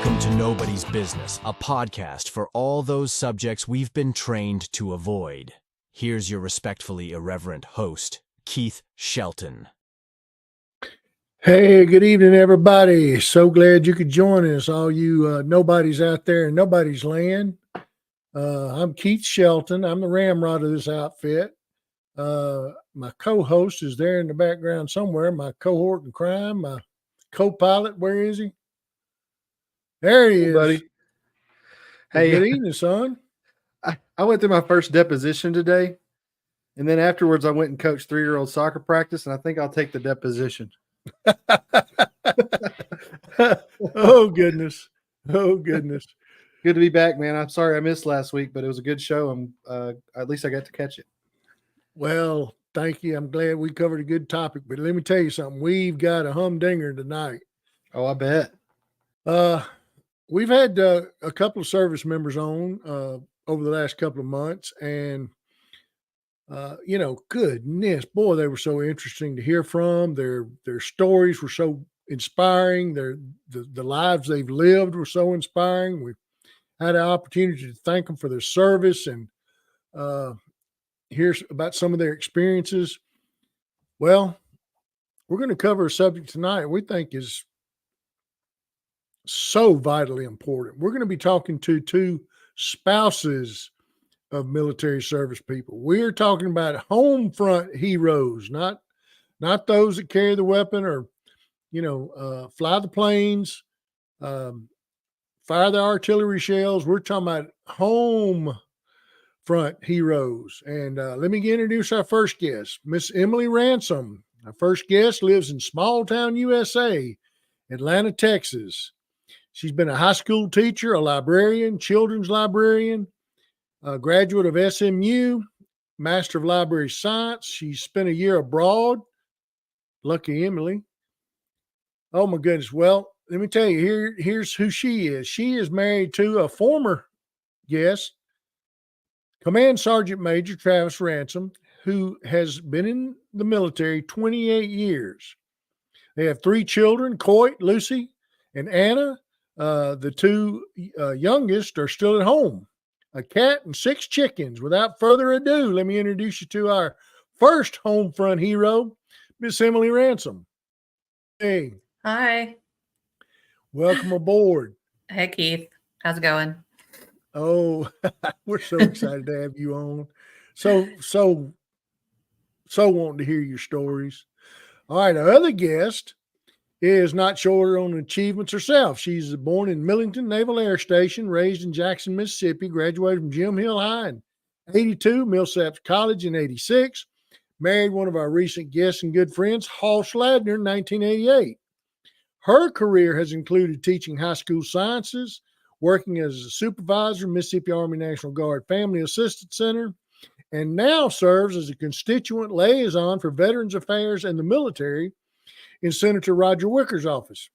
Welcome to Nobody's Business, a podcast for all those subjects we've been trained to avoid. Here's your respectfully irreverent host, Keith Shelton. Hey, good evening, everybody. So glad you could join us, all you nobodies out there in nobody's land. I'm Keith Shelton. I'm the ramrod of this outfit. My co-host is there in the background somewhere. My cohort in crime, my co-pilot. Where is he? There he is, buddy. Hey, good evening, son. I went through my first deposition today, and then afterwards I went and coached 3-year-old soccer practice, and I think I'll take the deposition. Oh, goodness. Oh, goodness. Good to be back, man. I'm sorry I missed last week, but it was a good show. At least I got to catch it. Well, thank you. I'm glad we covered a good topic, but let me tell you something. We've got a humdinger tonight. Oh, I bet. We've had a couple of service members on over the last couple of months, and goodness, boy, they were so interesting to hear from. Their stories were so inspiring. The lives they've lived were so inspiring. We had an opportunity to thank them for their service and hear about some of their experiences. Well, we're going to cover a subject tonight we think is so vitally important. We're going to be talking to two spouses of military service people. We're talking about Homefront heroes, not those that carry the weapon or, fly the planes, fire the artillery shells. We're talking about Homefront heroes. And let me introduce our first guest, Miss Emily Ransom. Our first guest lives in small town USA, Atlanta, Texas. She's been a high school teacher, a librarian, children's librarian, a graduate of SMU, Master of Library Science. She spent a year abroad. Lucky Emily. Oh, my goodness. Well, let me tell you, here's who she is. She is married to a former guest, Command Sergeant Major Travis Ransom, who has been in the military 28 years. They have 3 children, Coit, Lucy, and Anna. The 2 youngest are still at home, a cat and 6 chickens. Without further ado, let me introduce you to our first Homefront hero, Miss Emily Ransom. Hey. Hi. Welcome aboard. Hey, Keith. How's it going? Oh, we're so excited to have you on. So wanting to hear your stories. All right, our other guest is not shorter on achievements herself. She's born in Millington Naval Air Station, raised in Jackson, Mississippi, graduated from Jim Hill High in 82, Millsaps College in 86, married one of our recent guests and good friends, Kathie Ladner, in 1988. Her career has included teaching high school sciences, working as a supervisor, Mississippi Army National Guard Family Assistance Center, and now serves as a constituent liaison for Veterans Affairs and the military in Senator Roger Wicker's office.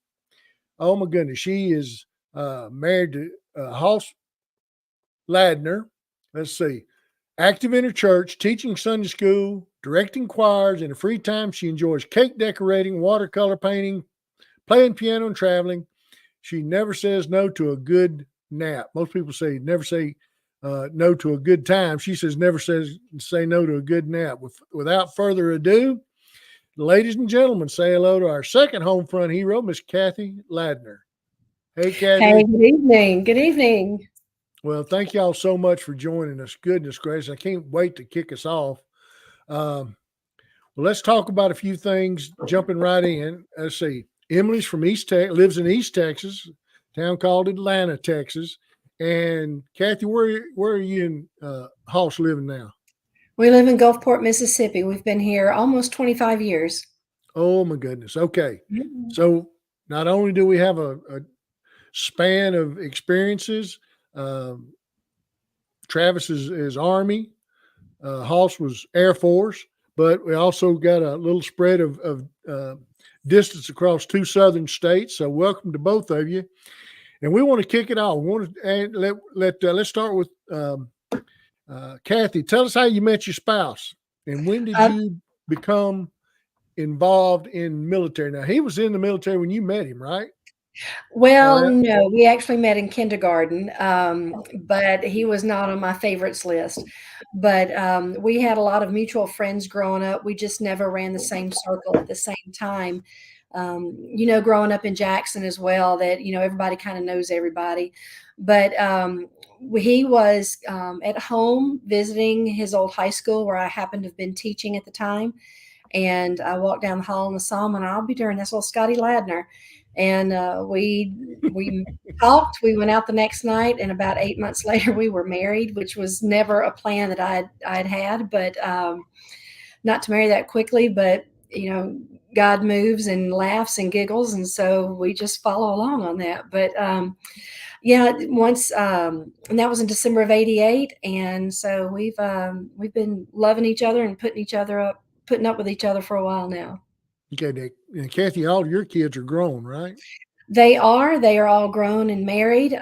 Oh, my goodness. She is married to Kathie Ladner. Let's see. Active in her church, teaching Sunday school, directing choirs. In her free time, she enjoys cake decorating, watercolor painting, playing piano, and traveling. She never says no to a good nap. Most people never say no to a good time. She says never say no to a good nap. Without further ado, ladies and gentlemen, say hello to our second Homefront hero, Miss Kathie Ladner. Hey, Kathie. Hey, good evening. Good evening. Well, thank y'all so much for joining us. Goodness gracious, I can't wait to kick us off. Well, let's talk about a few things, jumping right in. Let's see. Emily's from lives in East Texas, a town called Atlanta, Texas. And Kathie, where are you in Hoss living now? We live in Gulfport, Mississippi. We've been here almost 25 years. Oh, my goodness. Okay. Mm-hmm. So not only do we have a span of experiences, Travis is Army, Hoss was Air Force, but we also got a little spread of distance across 2 southern states. So welcome to both of you. And we want to kick it off. We want to let's start with Kathie. Tell us how you met your spouse and when did you become involved in military? Now, he was in the military when you met him, right? Well, yeah. no, we actually met in kindergarten, but he was not on my favorites list. But we had a lot of mutual friends growing up. We just never ran the same circle at the same time. Growing up in Jackson as well, that, everybody kind of knows everybody. But he was at home visiting his old high school where I happened to have been teaching at the time. And I walked down the hall and saw him, and I'll be darned, that's little Scotty Ladner. And we talked. We went out the next night, and about 8 months later, we were married, which was never a plan that I'd had, but not to marry that quickly. But God moves and laughs and giggles, and so we just follow along on that. But yeah, once and that was in December of '88, and so we've been loving each other and putting up with each other for a while now. Okay, Nick. And Kathy, all your kids are grown, right? They are all grown and married.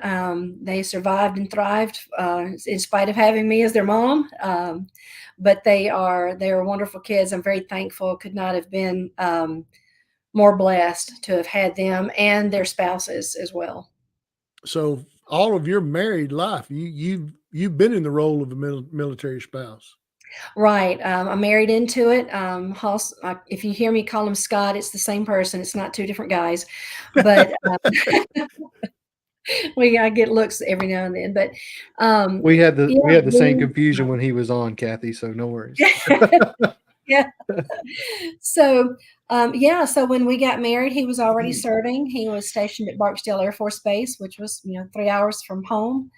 They survived and thrived in spite of having me as their mom. But they are wonderful kids. I'm very thankful. Could not have been more blessed to have had them and their spouses as well. So all of your married life, you've been in the role of a military spouse. Right. I'm married into it. If you hear me call him Scott, it's the same person. It's not two different guys. But I get looks every now and then. But We had the yeah, same confusion when he was on, Kathy. So no worries. yeah. So so when we got married, he was already serving. He was stationed at Barksdale Air Force Base, which was 3 hours from home.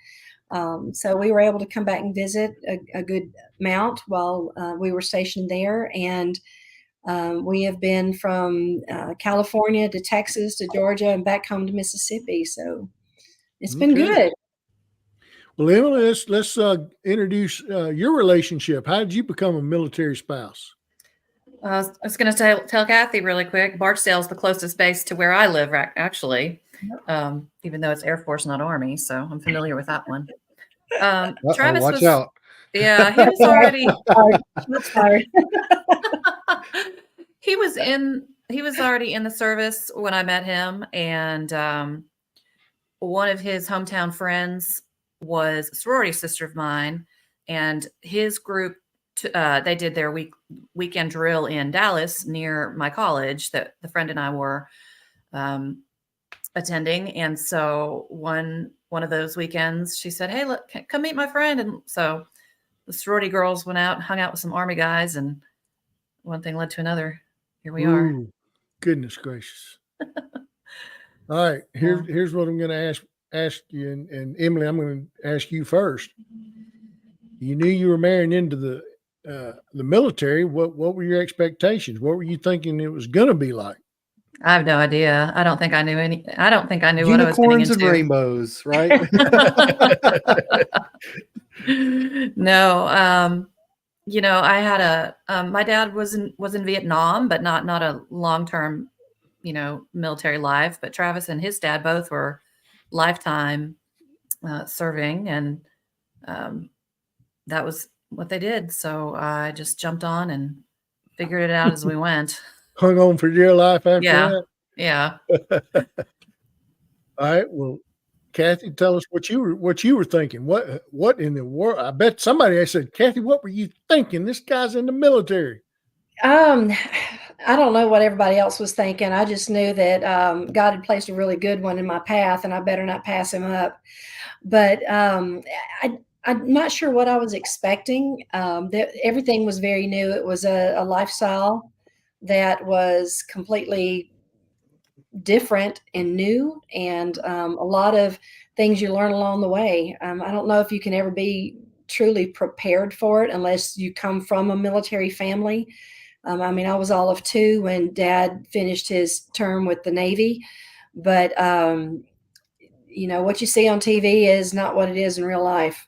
So we were able to come back and visit a good amount while we were stationed there. And we have been from California to Texas to Georgia and back home to Mississippi. So it's been Okay. good. Well, Emily, let's introduce your relationship. How did you become a military spouse? I was going to tell Kathy really quick. Barksdale's the closest base to where I live, actually, even though it's Air Force, not Army. So I'm familiar with that one. Travis watch out. Yeah, he was already. That's hard. He was already in the service when I met him, and one of his hometown friends was a sorority sister of mine, and his group. They did their weekend drill in Dallas near my college that the friend and I were attending. And so one of those weekends, she said, "Hey, look, come meet my friend." And so the sorority girls went out and hung out with some Army guys, and one thing led to another. Here we are. Goodness gracious. All right, here's what I'm going to ask you, and Emily, I'm going to ask you first. You knew you were marrying into the military. What were your expectations? What were you thinking it was going to be like? I have no idea. I don't think I knew what I was getting Unicorns into. and rainbows, right? No, I had my dad was in Vietnam, but not a long-term, military life. But Travis and his dad both were lifetime serving, and that was what they did. So I just jumped on and figured it out as we went. Hung on for dear life after that? Yeah. All right. Well, Kathy, tell us what you were thinking. What in the world? I bet somebody said, Kathy, what were you thinking? This guy's in the military. I don't know what everybody else was thinking. I just knew that God had placed a really good one in my path, and I better not pass him up. But I'm not sure what I was expecting. Everything was very new. It was a lifestyle that was completely different and new, and a lot of things you learn along the way. I don't know if you can ever be truly prepared for it unless you come from a military family. I was all of 2 when Dad finished his term with the Navy, but what you see on TV is not what it is in real life.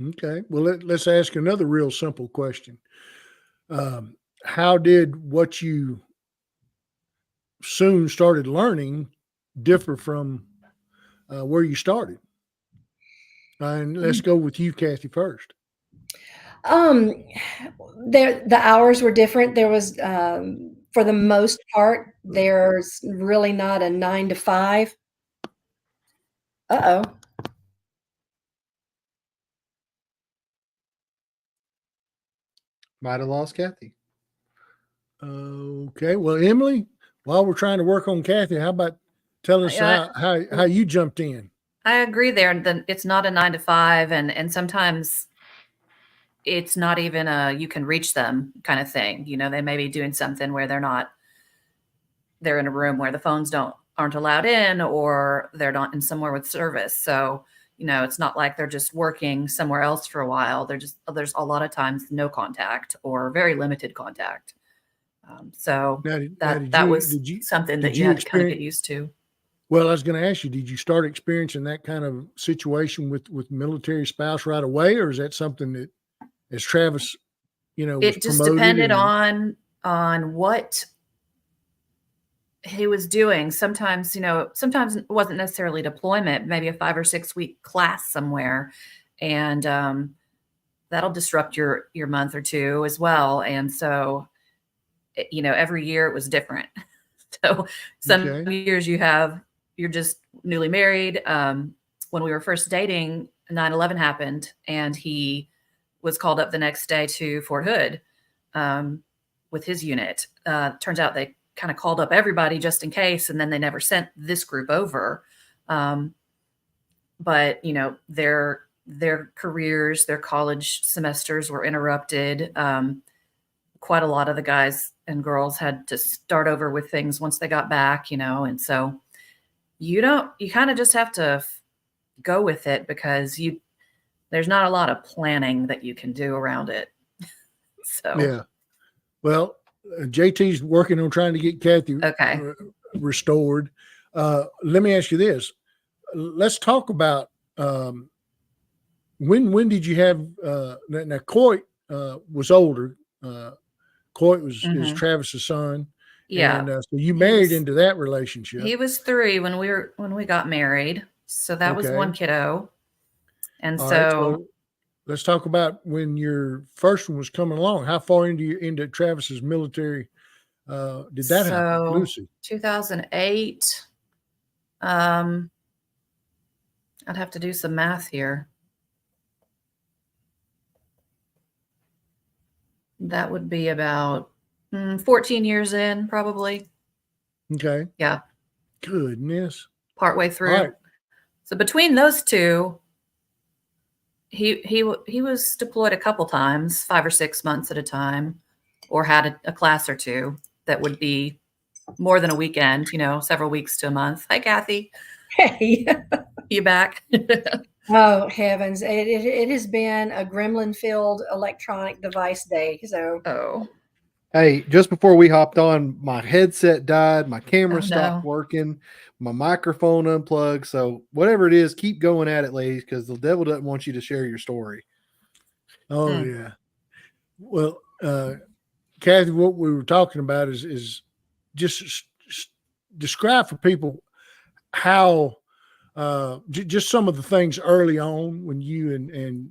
Okay. Well, let's ask another real simple question. How did what you soon started learning differ from where you started? And let's go with you, Kathy, first. The hours were different. There was for the most part, there's really not a 9 to 5. Uh-oh. Might have lost Kathie. Okay. Well, Emily, while we're trying to work on Kathie, how about telling us how you jumped in? I agree there. Then it's not a 9 to 5, and sometimes it's not even a you can reach them kind of thing. You know, they may be doing something where they're in a room where the phones aren't allowed in, or they're not in somewhere with service. So, you know, it's not like they're just working somewhere else for a while. There's a lot of times no contact or very limited contact. So that was something that you had to kind of get used to. Well, I was going to ask you, did you start experiencing that kind of situation with military spouse right away, or is that something that, as Travis, it just depended on what he was doing. Sometimes, sometimes it wasn't necessarily deployment, maybe a 5 or 6 week class somewhere, and that'll disrupt your month or two as well. And so, every year it was different. So some years you're just newly married. When we were first dating, 9/11 happened, and he was called up the next day to Fort Hood with his unit. Turns out they kind of called up everybody just in case, and then they never sent this group over. But their careers, their college semesters were interrupted. Quite a lot of the guys and girls had to start over with things once they got back, and so you kind of just have to go with it, because there's not a lot of planning that you can do around it. So yeah, well, JT's working on trying to get Kathie restored. Let me ask you this. Let's talk about when did you have now Coit was older. Coit is Travis's son. Yeah. And so you married into that relationship. He was 3 when we got married. So that was one kiddo. And so let's talk about when your first one was coming along. How far into Travis's military did that happen, Lucy? 2008. I'd have to do some math here. That would be about 14 years in, probably. Okay. Yeah. Goodness. Partway through. Right. So between those two, he was deployed a couple times, 5 or 6 months at a time, or had a class or two that would be more than a weekend, several weeks to a month. Hi, Kathie. Hey. You back? Oh, heavens. It has been a gremlin-filled electronic device day. So, hey, just before we hopped on, my headset died, my camera stopped working, my microphone unplugged. So whatever it is, keep going at it, ladies, because the devil doesn't want you to share your story. Oh, yeah. Well, Kathie, what we were talking about is just describe for people how just some of the things early on when you and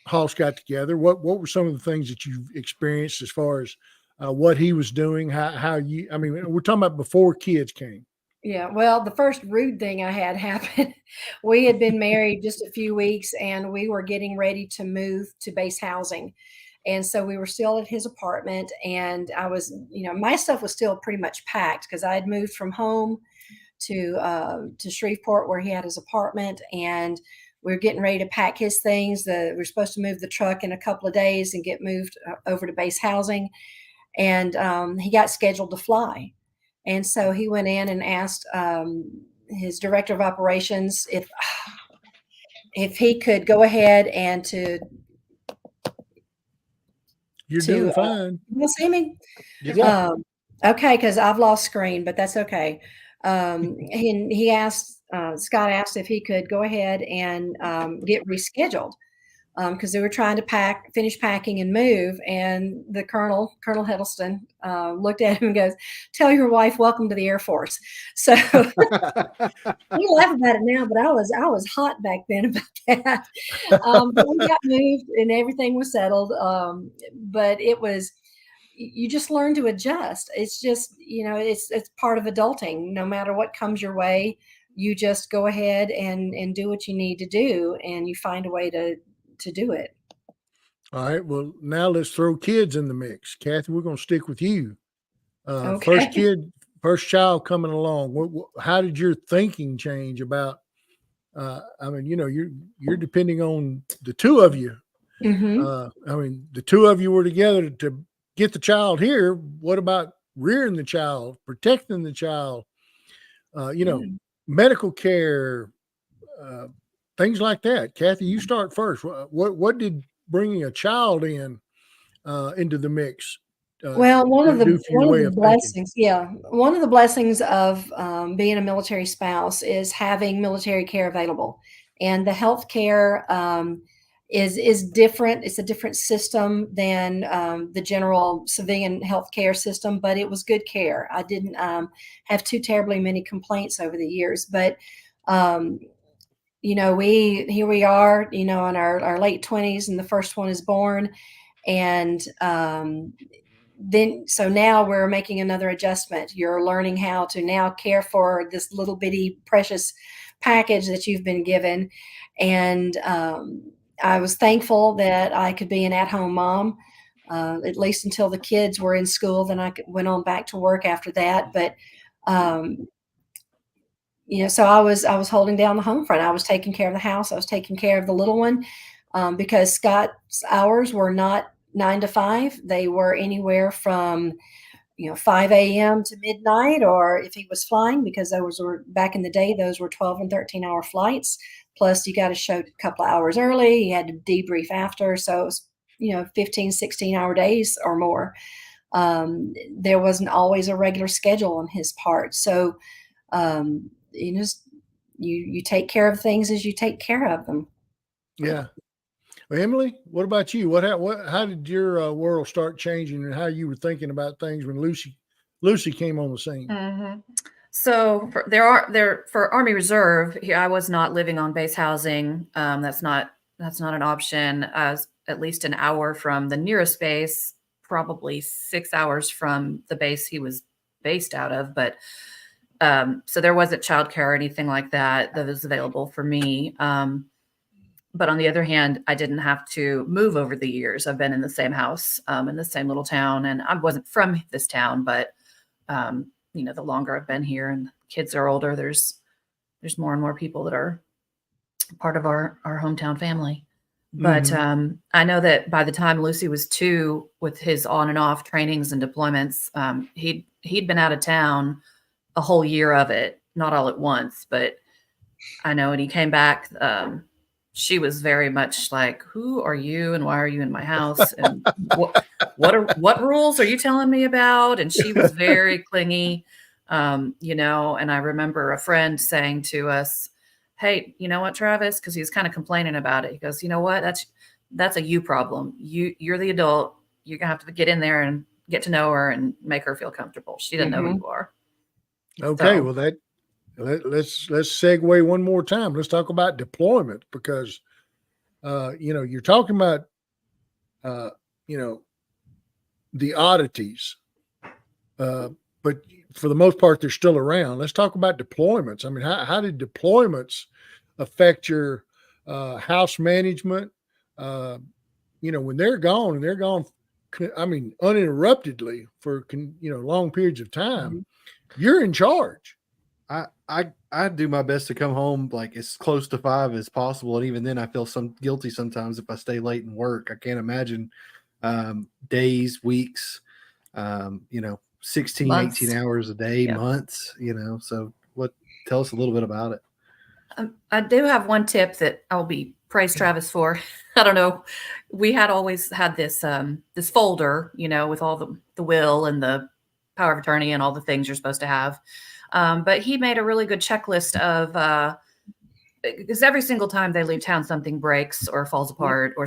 Hoss got together. What were some of the things that you've experienced as far as what he was doing? We're talking about before kids came. Yeah, well, the first rude thing I had happen, we had been married just a few weeks, and we were getting ready to move to base housing. And so we were still at his apartment, and I was, my stuff was still pretty much packed, because I had moved from home to Shreveport, where he had his apartment, and we were getting ready to pack his things. We're supposed to move the truck in a couple of days and get moved over to base housing. And he got scheduled to fly. And so he went in and asked his director of operations if he could go ahead and doing fine. You see me? Yeah. Okay, because I've lost screen, but that's okay. He asked, Scott asked if he could go ahead and get rescheduled, because they were trying to finish packing and move. And the Colonel Hiddleston, looked at him and goes, "Tell your wife welcome to the Air Force." So we laugh about it now, but I was hot back then about that. But we got moved and everything was settled. But it was, you just learn to adjust. It's just, it's part of adulting. No matter what comes your way, you just go ahead and do what you need to do, and you find a way to do it. All right. Well, now let's throw kids in the mix. Kathie, we're going to stick with you. Okay. First child coming along. How did your thinking change about? You're depending on the two of you. The two of you were together to get the child here. What about rearing the child, protecting the child? Medical care, things like that. Kathie, you start first. What did bringing a child into the mix Well, one of the blessings, one of the blessings of being a military spouse is having military care available, and the health care is different. It's a different system than the general civilian health care system, but it was good care. I didn't have too terribly many complaints over the years, but here we are, in our late 20s, and the first one is born, and so now we're making another adjustment. You're learning how to now care for this little bitty precious package that you've been given. And I was thankful that I could be an at-home mom, at least until the kids were in school. Then I went on back to work after that. But so I was holding down the home front. I was taking care of the house. I was taking care of the little one, because Scott's hours were not 9 to 5. They were anywhere from 5 a.m. to midnight, or if he was flying, because those were back in the day, those were 12 and 13-hour flights. Plus you got to show a couple of hours early. You had to debrief after. So it was 15, 16-hour days or more. There wasn't always a regular schedule on his part. So you take care of things as you take care of them. Yeah. Well, Emily, what about you? How did your world start changing, and how you were thinking about things when Lucy came on the scene? Mm-hmm. So for Army Reserve, I was not living on base housing. That's not an option. I was at least an hour from the nearest base, probably 6 hours from the base he was based out of. But so there wasn't childcare or anything like that was available for me. But on the other hand, I didn't have to move over the years. I've been in the same house, in the same little town, and I wasn't from this town, but the longer I've been here and kids are older, there's more and more people that are part of our hometown family. But I know that by the time Lucy was 2, with his on and off trainings and deployments, he'd been out of town a whole year of it, not all at once, but I know when he came back, she was very much like, "Who are you, and why are you in my house? And what rules are you telling me about?" And she was very clingy, And I remember a friend saying to us, "Hey, you know what, Travis?" Because he was kind of complaining about it. He goes, "You know what? That's a you problem. You're the adult. You're gonna have to get in there and get to know her and make her feel comfortable. She doesn't know who you are." Okay, well let's segue one more time. Let's talk about deployment, because you're talking about the oddities, but for the most part they're still around. Let's talk about deployments. I mean, how did deployments affect your house management? When they're gone, I mean, uninterruptedly for long periods of time, you're in charge. I do my best to come home like as close to 5 as possible, and even then I feel guilty sometimes if I stay late and work. I can't imagine days, weeks, 16, months. 18 hours a day, months, so tell us a little bit about it. I do have one tip that I'll be praised Travis for. I don't know. We had always had this folder, with all the will and the power of attorney and all the things you're supposed to have. But he made a really good checklist of, because every single time they leave town, something breaks or falls apart, or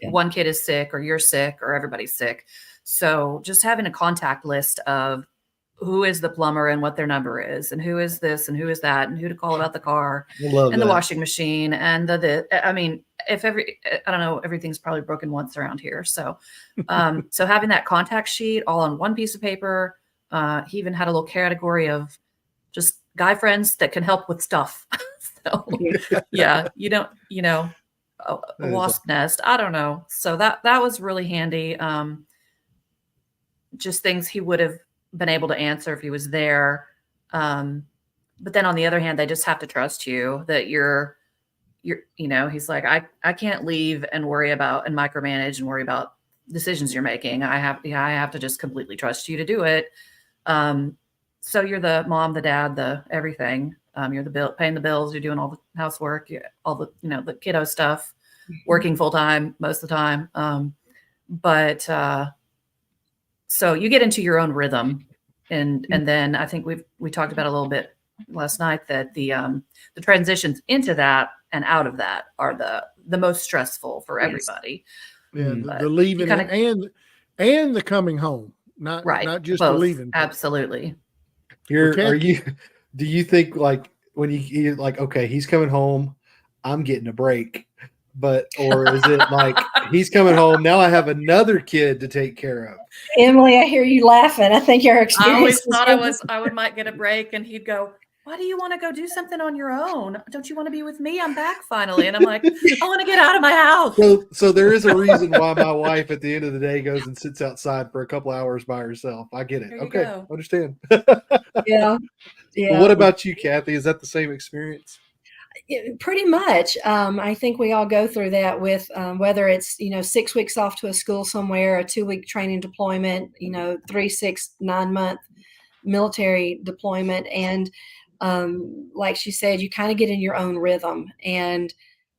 one kid is sick, or you're sick, or everybody's sick. So just having a contact list of who is the plumber and what their number is, and who is this and who is that, and who to call about the car and the washing machine and I don't know, everything's probably broken once around here. So, so having that contact sheet all on one piece of paper, he even had a little category of just guy friends that can help with stuff. So yeah, you don't, a wasp nest. I don't know. So that was really handy. Just things he would have been able to answer if he was there. But then on the other hand, they just have to trust you that you're, he's like, I can't leave and worry about and micromanage and worry about decisions you're making. I have to just completely trust you to do it. So you're the mom, the dad, the everything. You're the paying the bills. You're doing all the housework, all the, the kiddo stuff, working full time most of the time. So you get into your own rhythm. And then I think we talked about a little bit last night that the transitions into that and out of that are the most stressful for everybody. Yeah, the leaving and the coming home, not just both, the leaving. Absolutely. Do you think like when you're like, okay, he's coming home, I'm getting a break, or is it like he's coming home, now I have another kid to take care of? Emily, I hear you laughing. I think your experience. I always thought I might get a break, and he'd go, why do you want to go do something on your own? Don't you want to be with me? I'm back finally. And I'm like, I want to get out of my house. So there is a reason why my wife at the end of the day goes and sits outside for a couple hours by herself. I get it. Okay. Go. Understand. Yeah. Well, what about you, Kathie? Is that the same experience? Pretty much. I think we all go through that with whether it's, 6 weeks off to a school somewhere, a 2-week training deployment, 3, 6, 9 month military deployment. And like she said, you kind of get in your own rhythm. And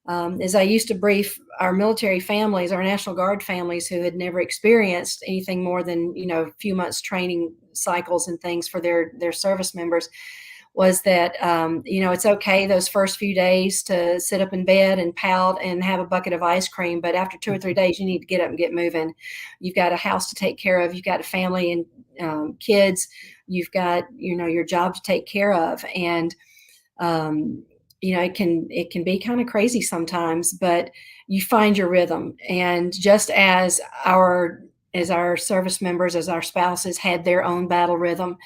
as I used to brief our military families, our National Guard families who had never experienced anything more than, a few months training cycles and things for their service members, was that, it's okay those first few days to sit up in bed and pout and have a bucket of ice cream. But after 2 or 3 days, you need to get up and get moving. You've got a house to take care of. You've got a family and kids. You've got, your job to take care of. And, it can be kind of crazy sometimes, but you find your rhythm. And just as our service members, as our spouses had their own battle rhythm,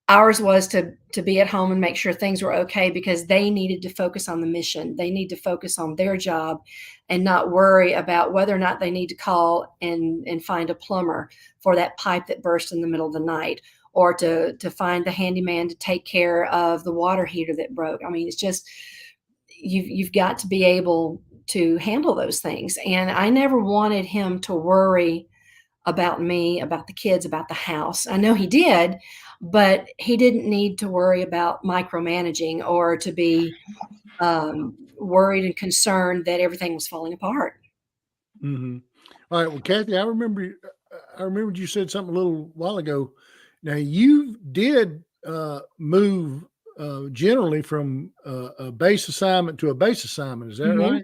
ours was to be at home and make sure things were okay, because they needed to focus on the mission. They need to focus on their job and not worry about whether or not they need to call and find a plumber for that pipe that burst in the middle of the night, or to find the handyman to take care of the water heater that broke. I mean, it's just, you've got to be able to handle those things. And I never wanted him to worry about me, about the kids, about the house. I know he did, but he didn't need to worry about micromanaging or to be worried and concerned that everything was falling apart. Mm-hmm. All right. Well, Kathie, I remembered you said something a little while ago. Now, you did move generally from a base assignment to a base assignment. Is that right?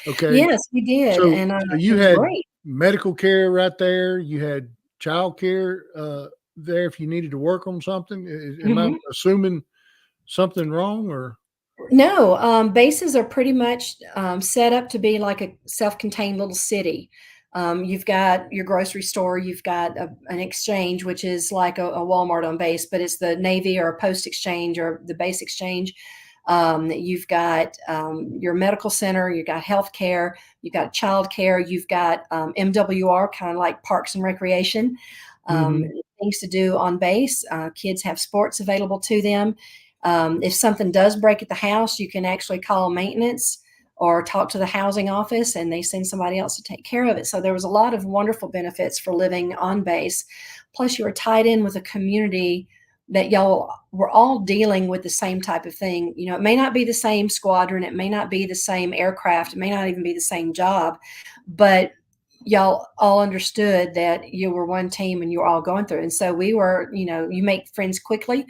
Okay. Yes, we did. So, and so you had great. medical care right there. You had child care there if you needed to work on something. Am I assuming something wrong or? No, bases are pretty much set up to be like a self-contained little city. You've got your grocery store, you've got an exchange, which is like a Walmart on base, but it's the Navy or a post exchange or the base exchange. You've got your medical center, you've got healthcare, you've got child care, you've got MWR, kind of like parks and recreation, things to do on base. Kids have sports available to them. If something does break at the house, you can actually call maintenance or talk to the housing office and they send somebody else to take care of it. So there was a lot of wonderful benefits for living on base. Plus you were tied in with a community that y'all were all dealing with the same type of thing. It may not be the same squadron. It may not be the same aircraft. It may not even be the same job, but y'all all understood that you were one team and you were all going through. And so we were, you make friends quickly.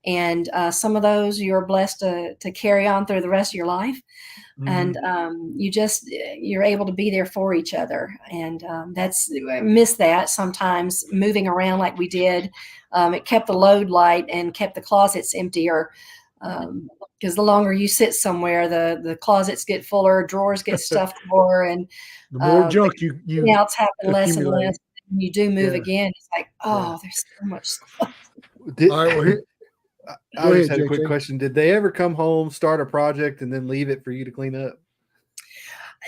And some of those you're blessed to carry on through the rest of your life. And you're able to be there for each other. And I miss that sometimes, moving around like we did. It kept the load light and kept the closets emptier. Because the longer you sit somewhere, the closets get fuller, drawers get stuffed more, and The more the junk you outs happen less and accumulate. less. When you do move Yeah. again, it's like, Yeah. oh, there's so much stuff. All right. Well, here, I Go just ahead, had a quick JJ. question. Did they ever come home, start a project, and then leave it for you to clean up?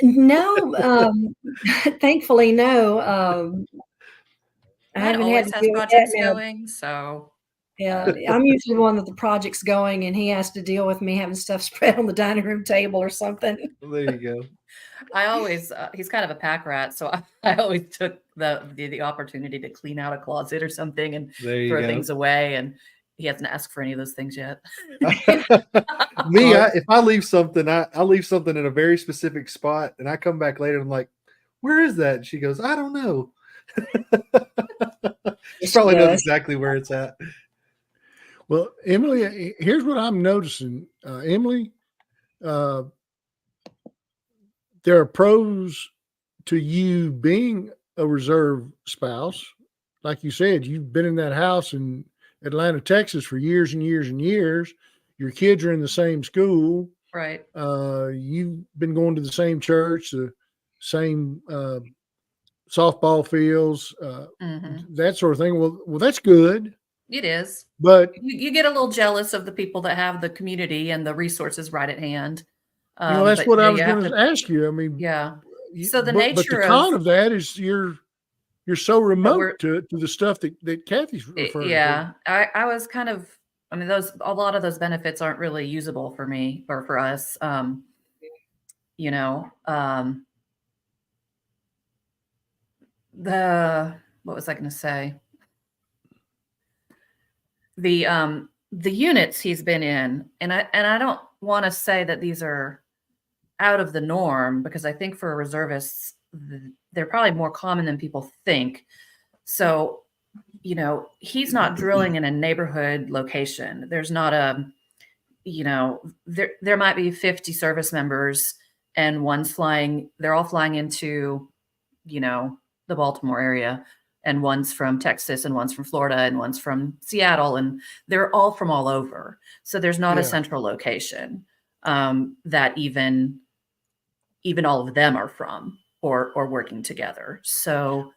No, thankfully, no. I Dad haven't had always to has deal with that projects now. going, so Yeah, I'm usually the one that the project's going, and he has to deal with me having stuff spread on the dining room table or something. There you go. I always he's kind of a pack rat, so I always took the opportunity to clean out a closet or something and There you throw go. things away, and he hasn't asked for any of those things yet. Me, if I leave something, I leave something in a very specific spot, and I come back later and I'm like, "Where is that?" And she goes, "I don't know." She probably knows exactly where it's at. well, Emily, here's what I'm noticing. Emily, there are pros to you being a reserve spouse. Like you said, you've been in that house in Atlanta, Texas for years and years and years. Your kids are in the same school. Right. You've been going to the same church, the same softball fields, that sort of thing. Well, that's good. It is. But you get a little jealous of the people that have the community and the resources right at hand. That's what I was going to ask you. I mean, yeah. So the but nature the con of that is you're so remote to the stuff that Kathie's referring to. I was kind of, I mean, a lot of those benefits aren't really usable for me or for us. What was I going to say? The units he's been in, and I don't want to say that these are out of the norm, because I think for reservists, they're probably more common than people think. So, he's not drilling in a neighborhood location. There's not there might be 50 service members and they're all flying into, the Baltimore area, and one's from Texas and one's from Florida and one's from Seattle, and they're all from all over. So there's not a central location that even all of them are from or working together. So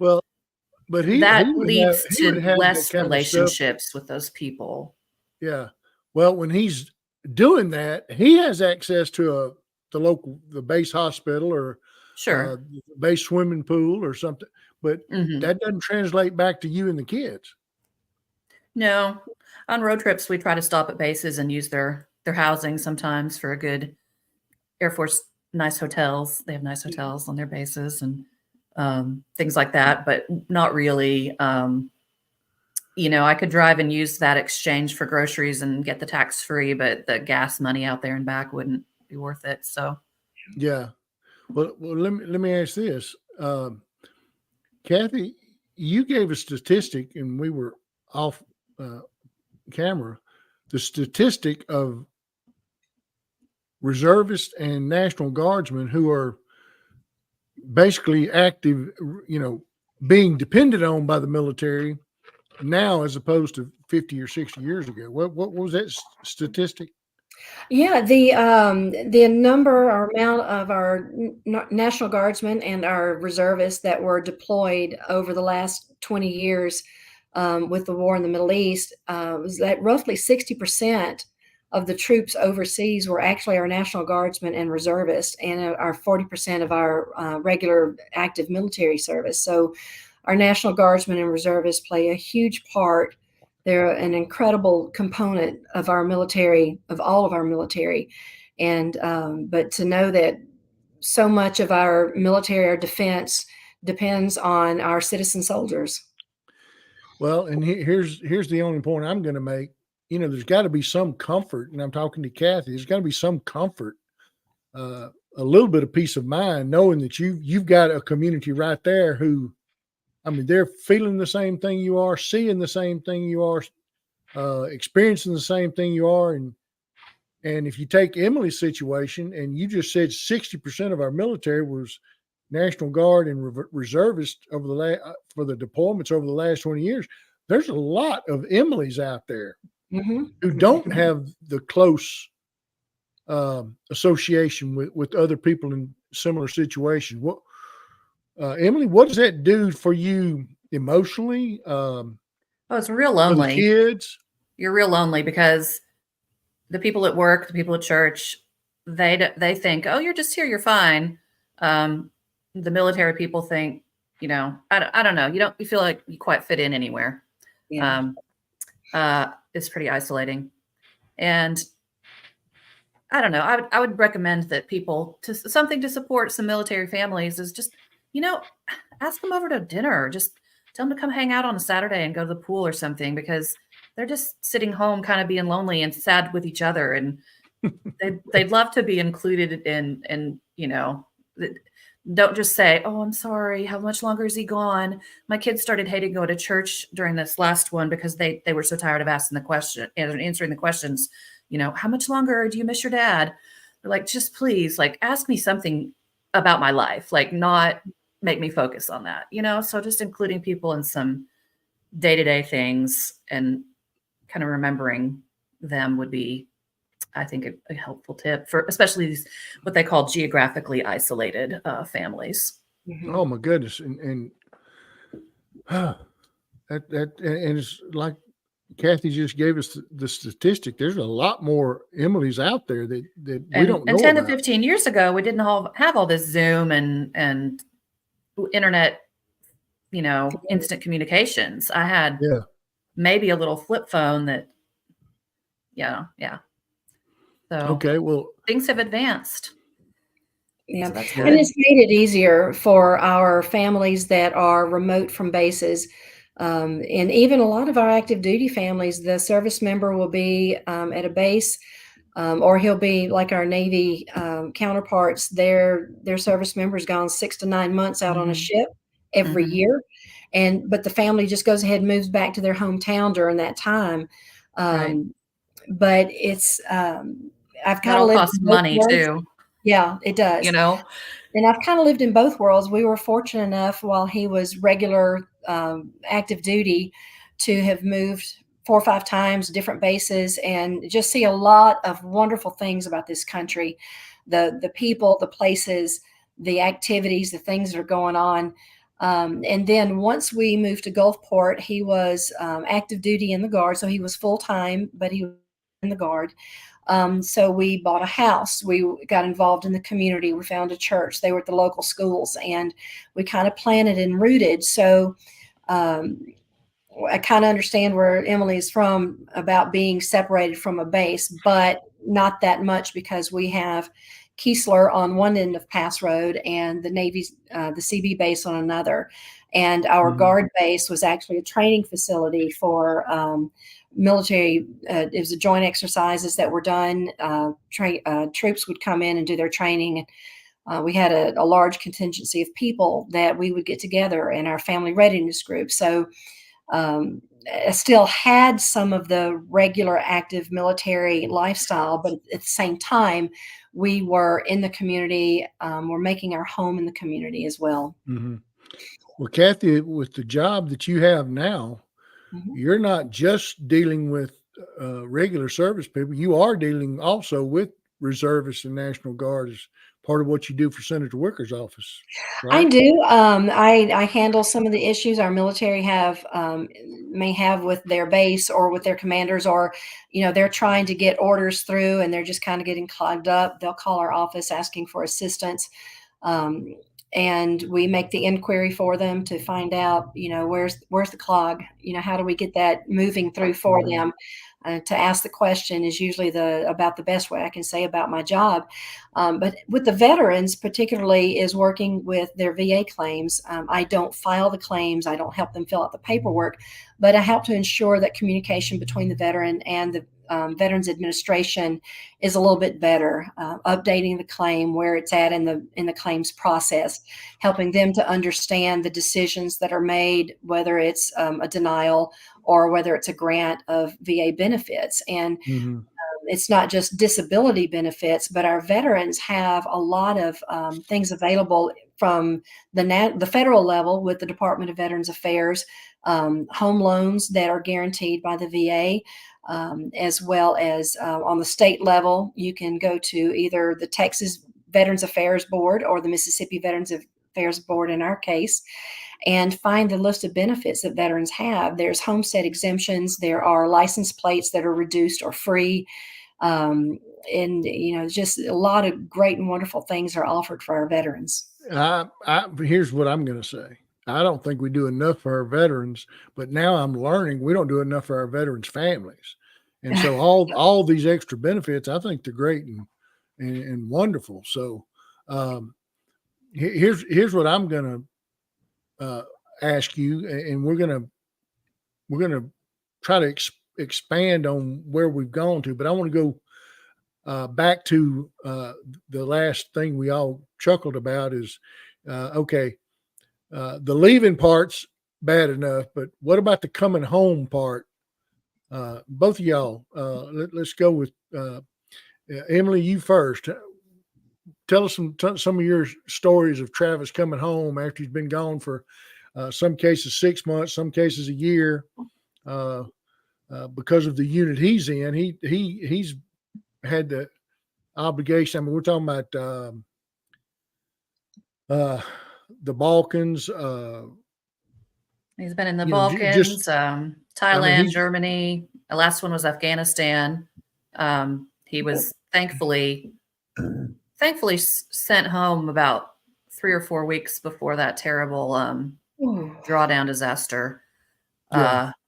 but that leads to less relationships with those people. Yeah. Well, when he's doing that, he has access to the base hospital or base swimming pool or something, but that doesn't translate back to you and the kids. No, on road trips, we try to stop at bases and use their housing sometimes for a good Air Force, nice hotels. They have nice hotels on their bases and things like that, but not really. I could drive and use that exchange for groceries and get the tax-free, but the gas money out there and back wouldn't be worth it. So, yeah. Well, let me ask this, Kathie. You gave a statistic, and we were off camera. The statistic of reservists and National Guardsmen who are basically active, being depended on by the military now as opposed to 50 or 60 years ago. What was that statistic? Yeah, the number or amount of our National Guardsmen and our reservists that were deployed over the last 20 years with the war in the Middle East was that roughly 60% of the troops overseas were actually our National Guardsmen and reservists, and our 40% of our regular active military service. So our National Guardsmen and reservists play a huge part. They're an incredible component of our military, of all of our military. And but to know that so much of our military, our defense, depends on our citizen soldiers. Well, and here's the only point I'm going to make. There's got to be some comfort, and I'm talking to Kathie. There's got to be some comfort, a little bit of peace of mind, knowing that you've got a community right there who, I mean, they're feeling the same thing you are, seeing the same thing you are, experiencing the same thing you are, and if you take Emily's situation, and you just said 60% of our military was National Guard and reservists over the for the deployments over the last 20 years. There's a lot of Emily's out there. who don't have the close association with other people in similar situations. What, Emily, what does that do for you emotionally? Oh, it's real For the lonely. kids? You're real lonely because the people at work, the people at church, they think, oh, you're just here, you're fine. The military people think, I don't know. You feel like you quite fit in anywhere. Yeah. It's pretty isolating. And I don't know. I would recommend that people something to support some military families is just, ask them over to dinner. Or just tell them to come hang out on a Saturday and go to the pool or something, because they're just sitting home kind of being lonely and sad with each other. And they'd love to be included in, don't just say, oh, I'm sorry. How much longer is he gone? My kids started hating going to church during this last one because they were so tired of asking the question and answering the questions. How much longer do you miss your dad? They're like, just please, like, ask me something about my life, like not make me focus on that, So just including people in some day-to-day things and kind of remembering them would be, I think, a helpful tip for especially these, what they call geographically isolated families. Oh my goodness. And it's like Kathie just gave us the statistic. There's a lot more Emilys out there that we don't know and 10 about. to 15 years ago, we didn't have all this Zoom and internet, instant communications. I had maybe a little flip phone that, yeah. So okay, well, things have advanced. Yeah. So that's And good. it's made it easier for our families that are remote from bases. And even a lot of our active duty families, the service member will be at a base, or he'll be like our Navy counterparts. Their service member's gone 6 to 9 months out on a ship every year. But the family just goes ahead and moves back to their hometown during that time. Right. But it's, I've kind That of all lived costs in both money worlds. too. Yeah, it does. And I've kind of lived in both worlds. We were fortunate enough while he was regular active duty to have moved 4 or 5 times, different bases, and just see a lot of wonderful things about this country, the people, the places, the activities, the things that are going on. And then once we moved to Gulfport, he was active duty in the Guard, so he was full time, but he was in the Guard. So we bought a house. We got involved in the community. We found a church. They were at the local schools, and we kind of planted and rooted. So I kind of understand where Emily is from about being separated from a base, but not that much, because we have Keesler on one end of Pass Road and the Navy's the CB base on another. And our Guard base was actually a training facility for military. It was a joint exercises that were done. Troops would come in and do their training. We had a large contingency of people that we would get together in our family readiness group. So I still had some of the regular active military lifestyle, but at the same time, we were in the community. We're making our home in the community as well. Mm-hmm. Well, Kathie, with the job that you have now, you're not just dealing with regular service people. You are dealing also with reservists and National Guard as part of what you do for Senator Wicker's office, right? I do. I handle some of the issues our military may have with their base or with their commanders, or, they're trying to get orders through and they're just kind of getting clogged up. They'll call our office asking for assistance. And we make the inquiry for them to find out, where's the clog? How do we get that moving through for them? To ask the question is usually about the best way I can say about my job. But with the veterans, particularly, is working with their VA claims. I don't file the claims. I don't help them fill out the paperwork, but I help to ensure that communication between the veteran and the Veterans Administration is a little bit better, updating the claim where it's at in the claims process, helping them to understand the decisions that are made, whether it's a denial or whether it's a grant of VA benefits. And it's not just disability benefits, but our veterans have a lot of things available from the federal level with the Department of Veterans Affairs, home loans that are guaranteed by the VA, as well as on the state level, you can go to either the Texas Veterans Affairs Board or the Mississippi Veterans Affairs Board in our case, and find the list of benefits that veterans have. There's homestead exemptions. There are license plates that are reduced or free. And, just a lot of great and wonderful things are offered for our veterans. Here's what I'm going to say. I don't think we do enough for our veterans, but now I'm learning we don't do enough for our veterans' families. And so all these extra benefits, I think they're great and wonderful. So here's what I'm going to ask you, and we're going to try to expand on where we've gone to, but I want to go back to the last thing we all chuckled about is, okay, the leaving part's bad enough, but what about the coming home part? Both of y'all, let's go with Emily, you first. Tell us some of your stories of Travis coming home after he's been gone for some cases 6 months, some cases a year, because of the unit he's in. He's had the obligation. I mean, we're talking about the Balkans. He's been in the Balkans, Thailand, Germany. The last one was Afghanistan. He was thankfully sent home about 3 or 4 weeks before that terrible drawdown disaster.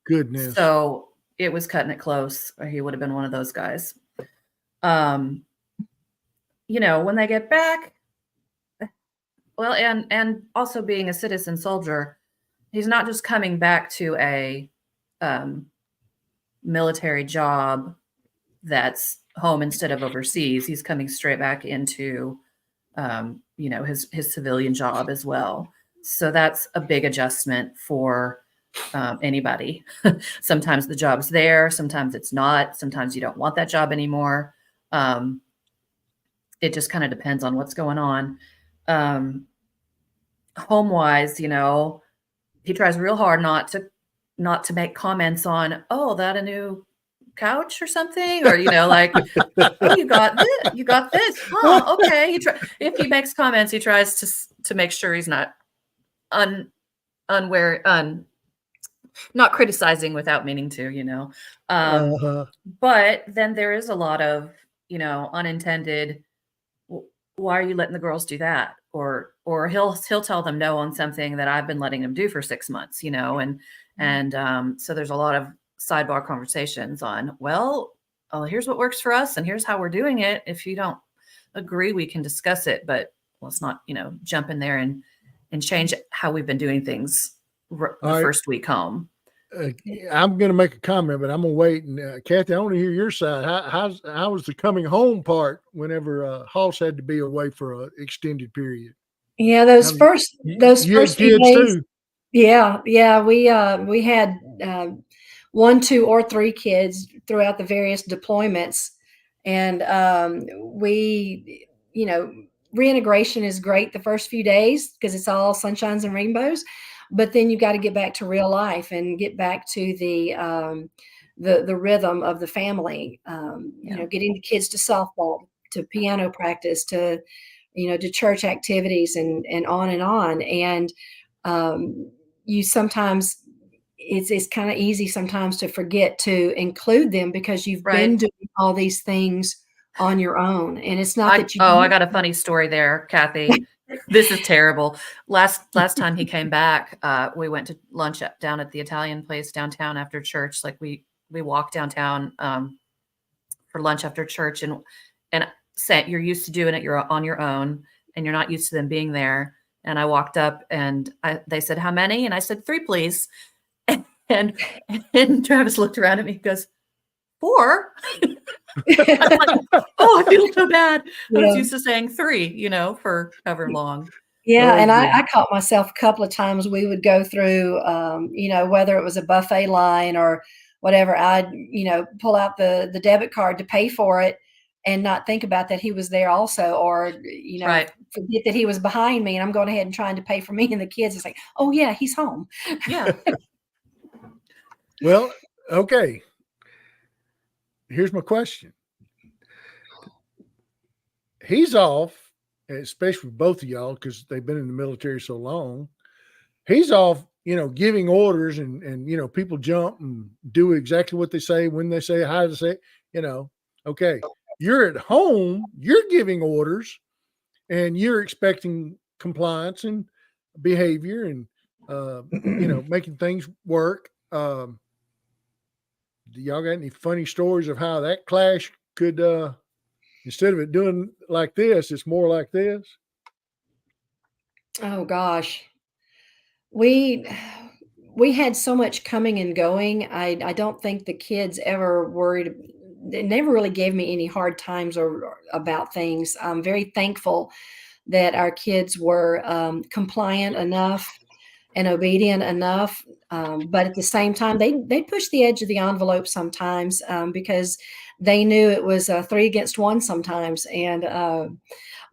Goodness. So it was cutting it close, or he would have been one of those guys. When they get back, well, and also being a citizen soldier, he's not just coming back to a military job that's home instead of overseas. He's coming straight back into, his civilian job as well. So that's a big adjustment for anybody. Sometimes the job's there, sometimes it's not. Sometimes you don't want that job anymore. It just kind of depends on what's going on. Home-wise, he tries real hard not to make comments on, oh, that a new couch or something, or oh, you got this, huh? Okay. If he makes comments, he tries to make sure he's not not criticizing without meaning to, But then there is a lot of unintended. Why are you letting the girls do that? Or he'll tell them no on something that I've been letting them do for 6 months, and so there's a lot of sidebar conversations on, here's what works for us and here's how we're doing it. If you don't agree, we can discuss it, but let's not, jump in there and change how we've been doing things the first week home. I'm going to make a comment, but I'm going to wait. And Kathie, I want to hear your side. How was the coming home part whenever Hoss had to be away for an extended period? Yeah, those first few days. Too. Yeah. We had 1, 2, or 3 kids throughout the various deployments, and reintegration is great the first few days because it's all sunshines and rainbows. But then you got to get back to real life and get back to the rhythm of the family. Getting the kids to softball, to piano practice, to church activities, and on and on. And you sometimes it's kind of easy sometimes to forget to include them because you've been doing all these things on your own, and it's not that you. Oh, I got a funny story there, Kathie. This is terrible. Last time he came back, we went to lunch down at the Italian place downtown after church. Like we walked downtown for lunch after church, and you're used to doing it. You're on your own, and you're not used to them being there. And I walked up, and they said, "How many?" And I said, "3, please." And Travis looked around at me and goes, 4? Oh, I feel so bad. I was used to saying 3, for however long. Yeah. And I caught myself a couple of times. We would go through, whether it was a buffet line or whatever, I'd, pull out the debit card to pay for it and not think about that he was there also, or, forget that he was behind me and I'm going ahead and trying to pay for me and the kids. It's like, oh yeah, he's home. Yeah. Well, okay. Here's my question. He's off, especially with both of y'all, because they've been in the military so long. He's off, giving orders and people jump and do exactly what they say, when they say, how to say, okay. You're at home, you're giving orders and you're expecting compliance and behavior and, making things work. Do y'all got any funny stories of how that clash could, instead of it doing like this, it's more like this? Oh gosh. We we had so much coming and going. I don't think the kids ever worried. They never really gave me any hard times or about things. I'm very thankful that our kids were compliant enough and obedient enough. But at the same time, they pushed the edge of the envelope sometimes because they knew it was 3 against 1 sometimes, and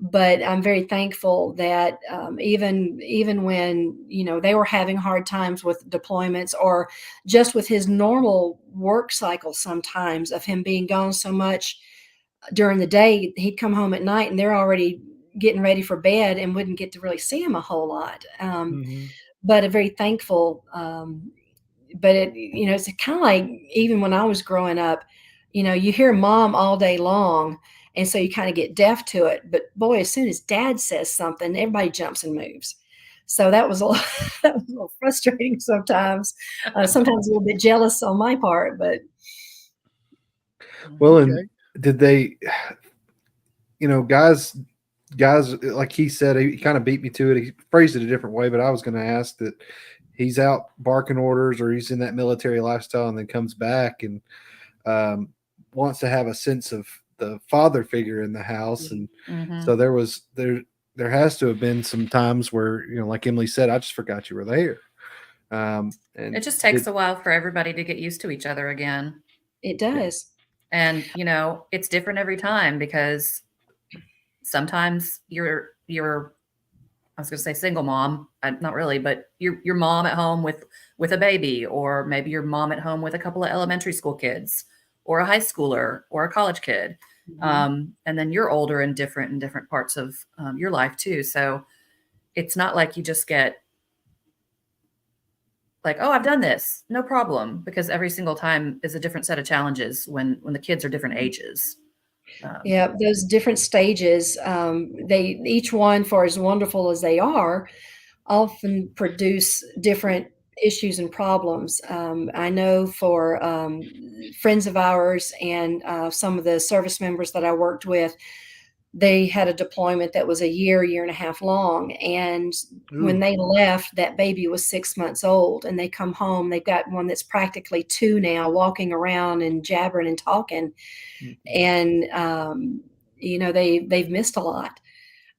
but I'm very thankful that even when they were having hard times with deployments or just with his normal work cycle, sometimes of him being gone so much during the day, he'd come home at night and they're already getting ready for bed and wouldn't get to really see him a whole lot. Mm-hmm. But a very thankful. But it's kind of like even when I was growing up, you hear mom all day long. And so you kind of get deaf to it. But boy, as soon as dad says something, everybody jumps and moves. So that was that was a little frustrating sometimes. Sometimes a little bit jealous on my part, but. Well, Okay. and did they, guys, like he said, he kind of beat me to it. He phrased it a different way, but I was going to ask that he's out barking orders or he's in that military lifestyle and then comes back and wants to have a sense of the father figure in the house. And so there has to have been some times where, like Emily said, I just forgot you were there. And it just takes a while for everybody to get used to each other again. It does. And, it's different every time because sometimes you're I was going to say single mom, not really, but your mom at home with a baby, or maybe your mom at home with a couple of elementary school kids or a high schooler or a college kid. Mm-hmm. And then you're older and different in different parts of your life too. So it's not like you just get like, oh, I've done this, no problem, because every single time is a different set of challenges when the kids are different ages. Yeah, those different stages, they each one, for as wonderful as they are, often produce different issues and problems. I know for friends of ours and some of the service members that I worked with, they had a deployment that was a year and a half long. And when they left, that baby was 6 months old, and they come home, they've got one that's practically 2 now, walking around and jabbering and talking. And, they've missed a lot.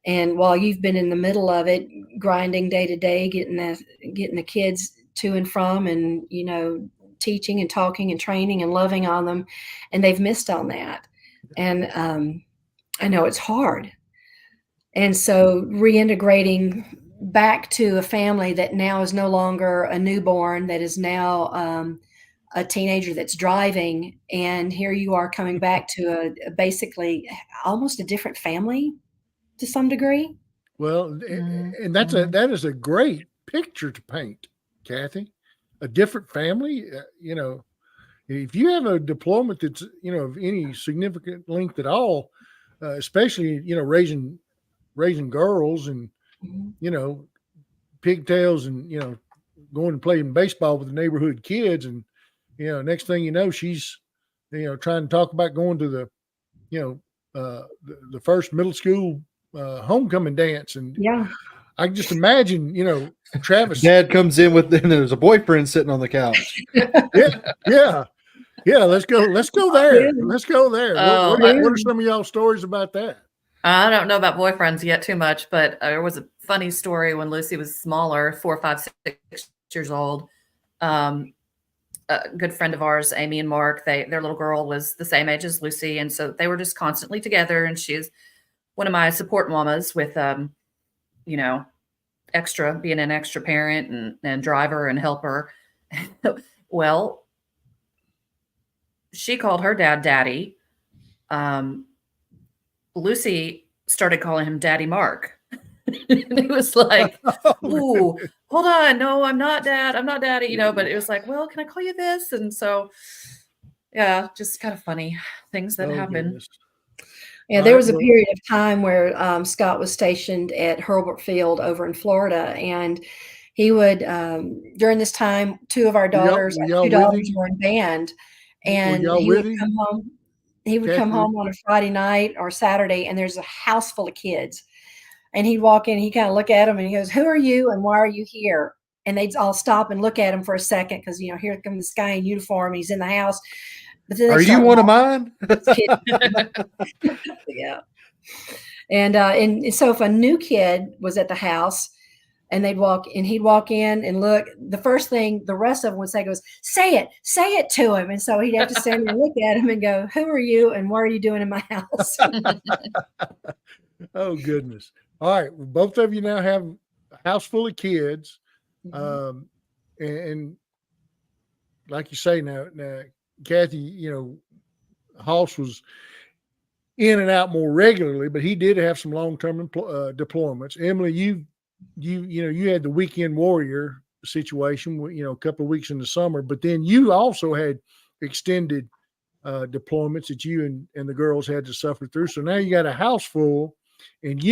And while you've been in the middle of it, grinding day to day, getting the kids to and from, and, teaching and talking and training and loving on them, and they've missed on that. And, I know it's hard. And so reintegrating back to a family that now is no longer a newborn, that is now a teenager that's driving, and here you are coming back to a basically almost a different family to some degree. Well, and that is a great picture to paint, Kathie. A different family, if you have a deployment that's of any significant length at all, especially raising girls and pigtails and going and playing baseball with the neighborhood kids, and next thing you know, she's trying to talk about going to the first middle school homecoming dance. And I can just imagine Travis. Dad comes in and there's a boyfriend sitting on the couch. Yeah, let's go there. Let's go there. Oh, what are some of y'all stories about that? I don't know about boyfriends yet too much, but there was a funny story when Lucy was smaller, 4, 5, 6 years old. A good friend of ours, Amy and Mark, their little girl was the same age as Lucy. And so they were just constantly together. And she's one of my support mamas with, being an extra parent and driver and helper. Well, she called her dad Daddy. Lucy started calling him Daddy Mark. And it was like, ooh, hold on. No, I'm not Dad. I'm not Daddy, you know, but it was like, well, can I call you this? And so, yeah, just kind of funny things that happen. Goodness. Yeah, there was a period of time where Scott was stationed at Hurlburt Field over in Florida, and he would during this time, two of our daughters, two daughters were in band, and he would come home. He would come home on a Friday night or Saturday, and there's a house full of kids. And he'd walk in, he kind of look at them and he goes, "Who are you and why are you here?" And they'd all stop and look at him for a second because, you know, here comes this guy in uniform. He's in the house. But then are you one of mine? Yeah. And so if a new kid was at the house and he'd walk in and look, the first thing the rest of them would say goes, say it to him. And so he'd have to stand and look at him and go, "Who are you and what are you doing in my house?" Oh, goodness. All right. Well, both of you now have a house full of kids. And like you say, now, Kathie, you know, Hoss was in and out more regularly, but he did have some long-term deployments. Emily, you had the weekend warrior situation, you know, a couple of weeks in the summer, but then you also had extended deployments that you and the girls had to suffer through. So now you got a house full, and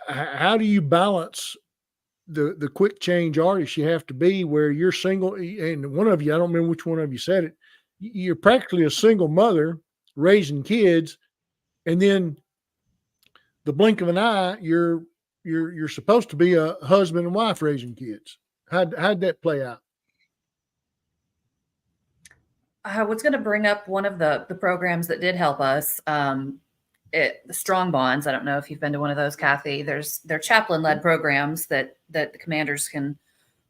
how do you balance the quick change artist you have to be where you're single? And one of you, I don't remember which one of you said it, you're practically a single mother raising kids, and then the blink of an eye, you're supposed to be a husband and wife raising kids. How'd that play out? I was going to bring up one of the programs that did help us. The Strong Bonds. I don't know if you've been to one of those, Kathie. They're chaplain-led programs that the commanders can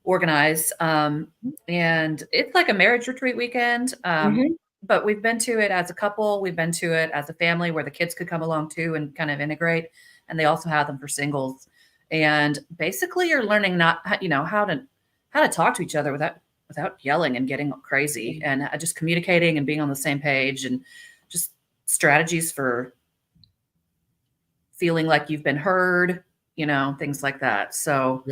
organize. And it's like a marriage retreat weekend. But we've been to it as a couple. We've been to it as a family where the kids could come along too and kind of integrate. And they also have them for singles. And basically you're learning how to talk to each other without yelling and getting crazy, and just communicating and being on the same page, and just strategies for feeling like you've been heard, you know, things like that. So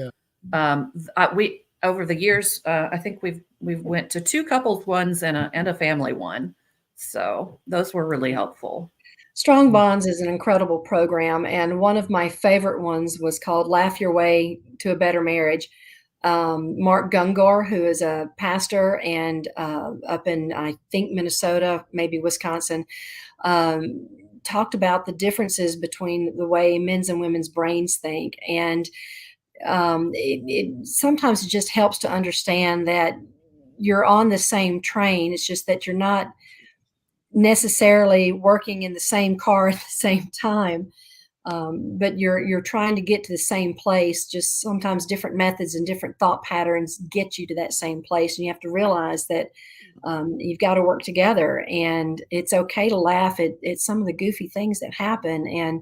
we over the years, I think we've went to 2 couples ones and a family one. So those were really helpful. Strong Bonds is an incredible program. And one of my favorite ones was called Laugh Your Way to a Better Marriage. Mark Gungor, who is a pastor and up in, I think, Minnesota, maybe Wisconsin, talked about the differences between the way men's and women's brains think. And sometimes it just helps to understand that you're on the same train. It's just that you're not necessarily working in the same car at the same time. But you're trying to get to the same place. Just sometimes different methods and different thought patterns get you to that same place. And you have to realize that you've got to work together, and it's okay to laugh at some of the goofy things that happen. And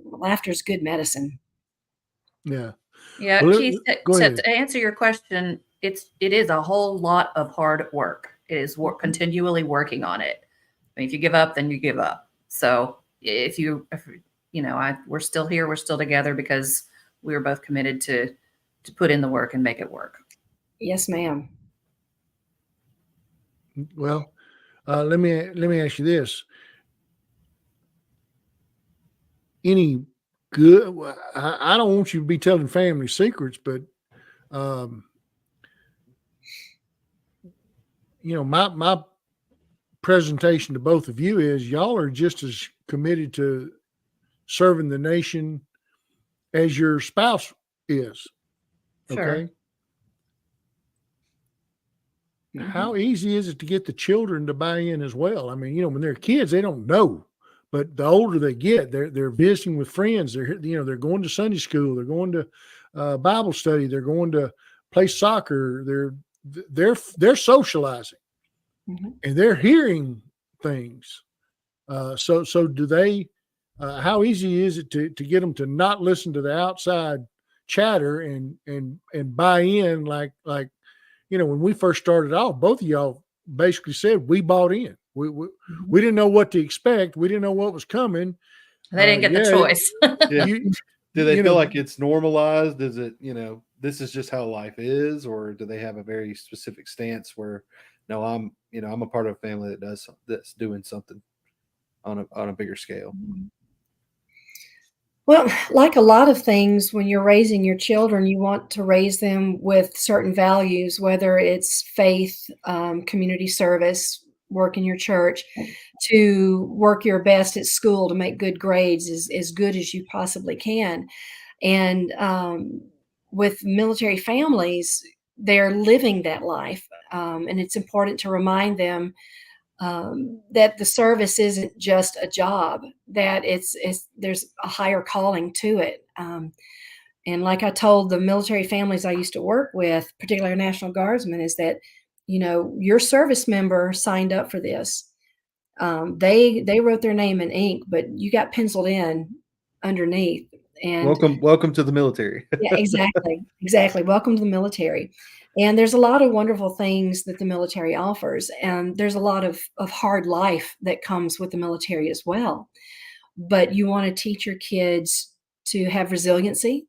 laughter is good medicine. Yeah. Yeah. Well, Keith, to answer your question, it is a whole lot of hard work. It is continually working on it. I mean, if you give up, then you give up. So if we're still here, we're still together because we were both committed to put in the work and make it work. Yes, ma'am. Well, let me ask you this. Any good, I don't want you to be telling family secrets, but, my presentation to both of you is y'all are just as committed to serving the nation as your spouse is. Sure. Okay. Mm-hmm. How easy is it to get the children to buy in as well? I mean, when they're kids, they don't know, but the older they get, they're visiting with friends. They're going to Sunday school. They're going to Bible study. They're going to play soccer. They're socializing, mm-hmm. and they're hearing things. So do they? How easy is it to get them to not listen to the outside chatter and buy in like when we first started off, both of y'all basically said we bought in. We didn't know what to expect. We didn't know what was coming. They didn't get the choice. Yeah. Do they feel like it's normalized? Is it, this is just how life is, or do they have a very specific stance where, no, I'm a part of a family that's doing something on a bigger scale? Well, like a lot of things, when you're raising your children, you want to raise them with certain values, whether it's faith, community service, work in your church, to work your best at school, to make good grades as good as you possibly can. And with military families, they're living that life. And it's important to remind them that the service isn't just a job, that there's a higher calling to it. And like I told the military families I used to work with, particularly National Guardsmen, is that, your service member signed up for this. They wrote their name in ink, but you got penciled in underneath. And welcome to the military. Yeah, exactly. Welcome to the military. And there's a lot of wonderful things that the military offers. And there's a lot of hard life that comes with the military as well. But you want to teach your kids to have resiliency.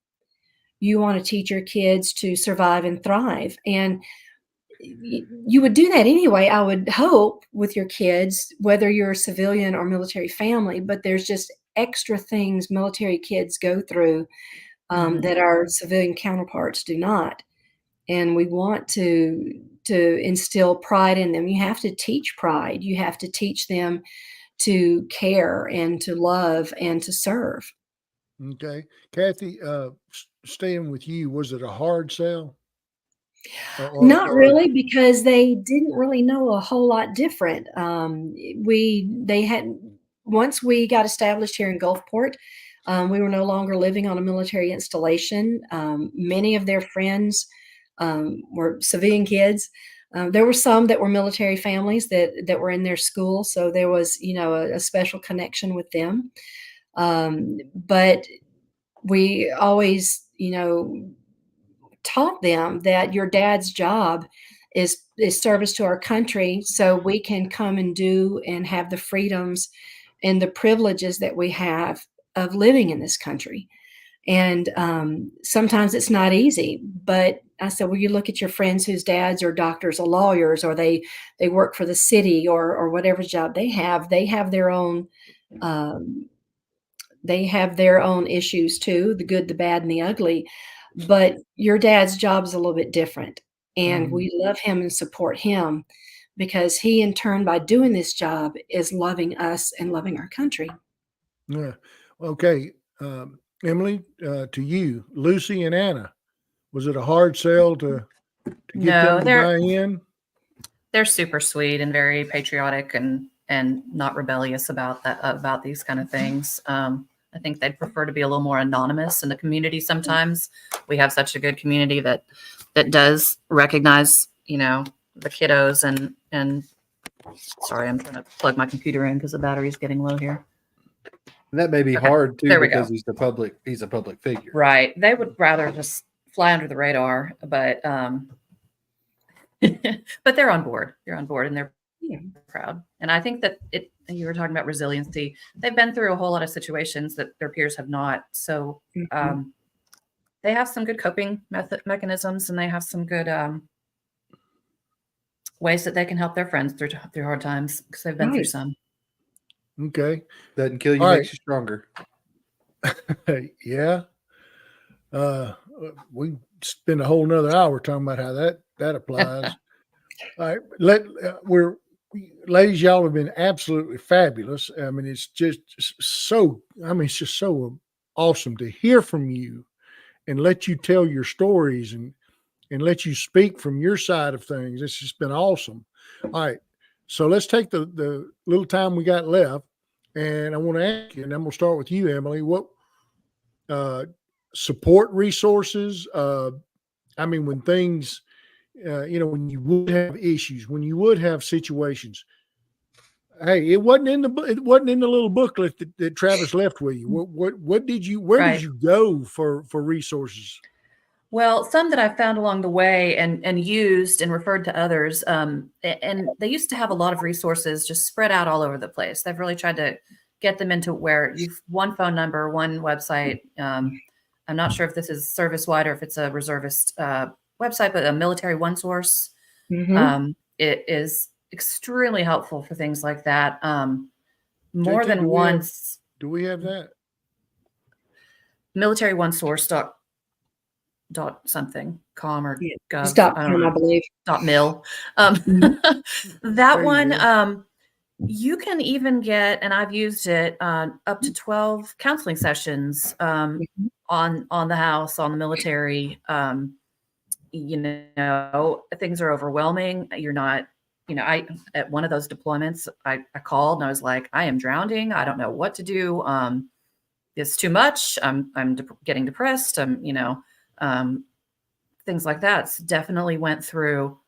You want to teach your kids to survive and thrive. And you would do that anyway, I would hope, with your kids, whether you're a civilian or military family. But there's just extra things military kids go through that our civilian counterparts do not. And we want to instill pride in them. You have to teach pride. You have to teach them to care and to love and to serve. Okay. Kathie, staying with you, was it a hard sell? Not really, because they didn't really know a whole lot different. Once we got established here in Gulfport, we were no longer living on a military installation. Many of their friends were civilian kids. There were some that were military families that were in their school, so there was, a special connection with them. But we always, taught them that your dad's job is service to our country, so we can come and do and have the freedoms and the privileges that we have of living in this country. And sometimes it's not easy, but I said, well, you look at your friends whose dads are doctors or lawyers, or they work for the city or whatever job they have their own issues too, the good, the bad, and the ugly. But your dad's job is a little bit different, and we love him and support him because he, in turn, by doing this job, is loving us and loving our country. Yeah. Okay. Emily, to you, Lucy and Anna, was it a hard sell to get them to buy in? They're super sweet and very patriotic and not rebellious about these kind of things. I think they'd prefer to be a little more anonymous in the community. Sometimes we have such a good community that does recognize, the kiddos and sorry, I'm trying to plug my computer in because the battery's getting low here. And that may be hard too, because he's a public figure. Right. They would rather just fly under the radar, but but they're on board. They're on board and they're proud. And I think that you were talking about resiliency. They've been through a whole lot of situations that their peers have not. So they have some good coping mechanisms, and they have some good ways that they can help their friends through hard times, because they've been through some. Okay. Doesn't kill you, makes you stronger. Yeah. We spend a whole nother hour talking about how that applies. All right. Ladies, y'all have been absolutely fabulous. I mean, it's just so awesome to hear from you and let you tell your stories and let you speak from your side of things. It's just been awesome. All right. So let's take the little time we got left, and I want to ask you, and I'm going to start with you, Emily, what support resources, when things, when you would have issues, when you would have situations. Hey, it wasn't in the little booklet that Travis left with you. Where did you go for resources? Well, some that I found along the way and used and referred to others, and they used to have a lot of resources just spread out all over the place. They've really tried to get them into where you've one phone number, one website. I'm not sure if this is service-wide or if it's a reservist website, but a military one source. It is extremely helpful for things like that. More JT, than once. Do we have that? Military one source dot something com or gov. .com, I believe. .mil. That one, you can even get, and I've used it, up to 12 counseling sessions on the house, on the military. You know, things are overwhelming. You're not, you know, at one of those deployments, I called and I was like, I am drowning. I don't know what to do. It's too much. I'm getting depressed. You know, things like that. Definitely went through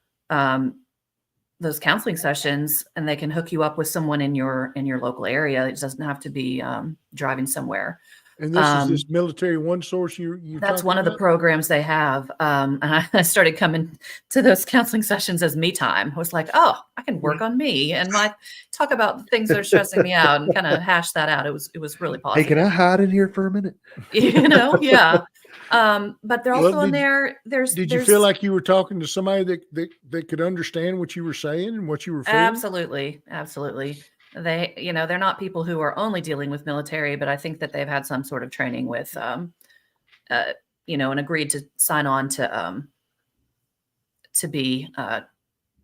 those counseling sessions, and they can hook you up with someone in your local area. It doesn't have to be driving somewhere. And this is this military one source you that's one of the programs they have. And I started coming to those counseling sessions as me time. I was like, oh, I can work on me and talk about the things that are stressing me out and kind of hash that out. It was really positive. Hey, can I hide in here for a minute? You know, yeah. But they're also in there. Did you feel like you were talking to somebody that could understand what you were saying and what you were feeling? Absolutely. Absolutely. They, you know, they're not people who are only dealing with military, but I think that they've had some sort of training with, you know, and agreed to sign on to be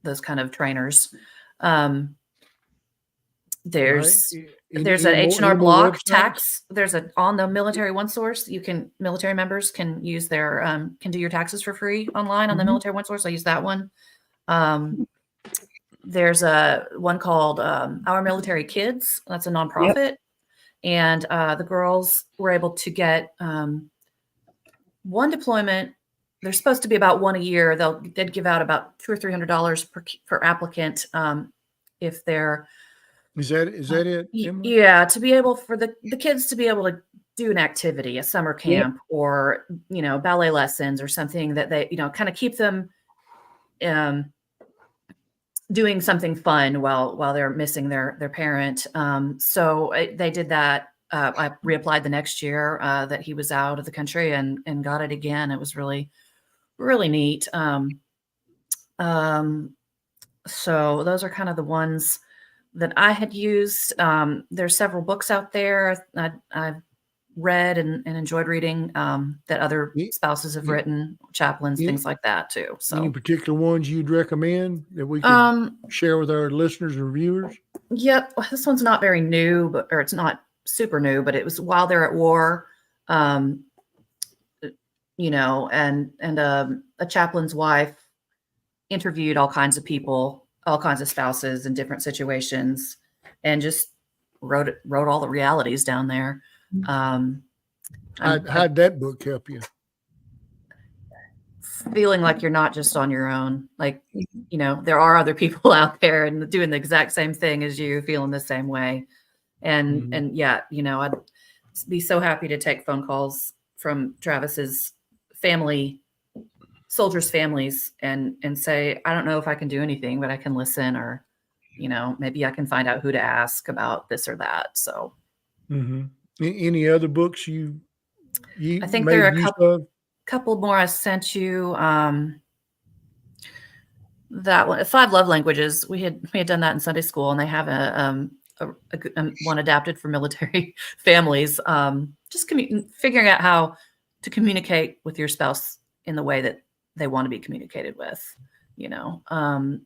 those kind of trainers. There's an H&R Block tax. There's on the military one source. Military members can use their can do your taxes for free online on the military one source. I use that one. There's a one called Our Military Kids. That's a nonprofit. Yep. And the girls were able to get one deployment. They're supposed to be about one a year. They'd give out about $200 or $300 per applicant if they're. Is that it? Yeah, to be able for the kids to be able to do an activity, a summer camp, or you know, ballet lessons or something that they, you know, kind of keep them doing something fun while they're missing their parent. So they did that. I reapplied the next year that he was out of the country and got it again. It was really, really neat. So those are kind of the ones that I had used. There's several books out there I've read and enjoyed reading that other spouses have written, chaplains, things like that too. So any particular ones you'd recommend that we can share with our listeners and viewers? Yep. This one's not very new, or it's not super new, but it was while they're at war, you know, and a chaplain's wife interviewed all kinds of people, all kinds of spouses in different situations, and just wrote all the realities down there. How'd that book help you? Feeling like you're not just on your own. Like, you know, there are other people out there and doing the exact same thing as you, feeling the same way. And yeah, you know, I'd be so happy to take phone calls from Travis's family, soldiers' families, and say, I don't know if I can do anything, but I can listen, or, you know, maybe I can find out who to ask about this or that. So. Any other books you I think there are a couple more I sent you. That one, 5 Love Languages. We had done that in Sunday school, and they have a one adapted for military families. Just figuring out how to communicate with your spouse in the way that they want to be communicated with. You know,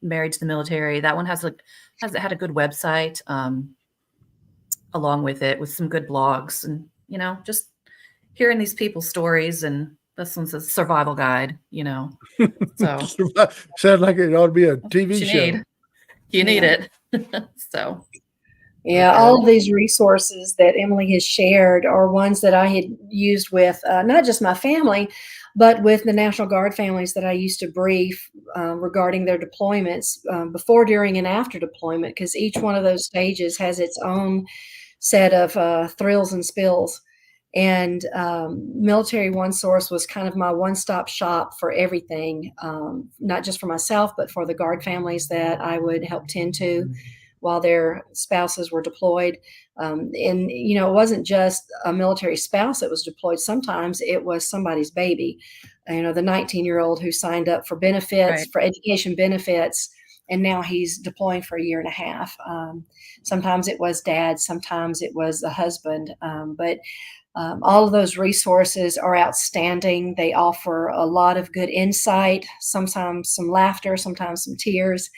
Married to the Military. That one had a good website. Along with it, with some good blogs, and you know, just hearing these people's stories. And this one's a survival guide, you know. So sounds like it ought to be a TV show. You need it. So yeah, all of these resources that Emily has shared are ones that I had used with not just my family, but with the National Guard families that I used to brief regarding their deployments before, during, and after deployment, because each one of those stages has its own set of thrills and spills. And Military One Source was kind of my one-stop shop for everything, not just for myself, but for the Guard families that I would help tend to while their spouses were deployed. And, it wasn't just a military spouse that was deployed. Sometimes it was somebody's baby, the 19-year-old who signed up for benefits, Right. for education benefits, and now he's deploying for a year and a half. Sometimes it was dad, sometimes it was the husband, but all of those resources are outstanding. They offer a lot of good insight, sometimes some laughter, sometimes some tears.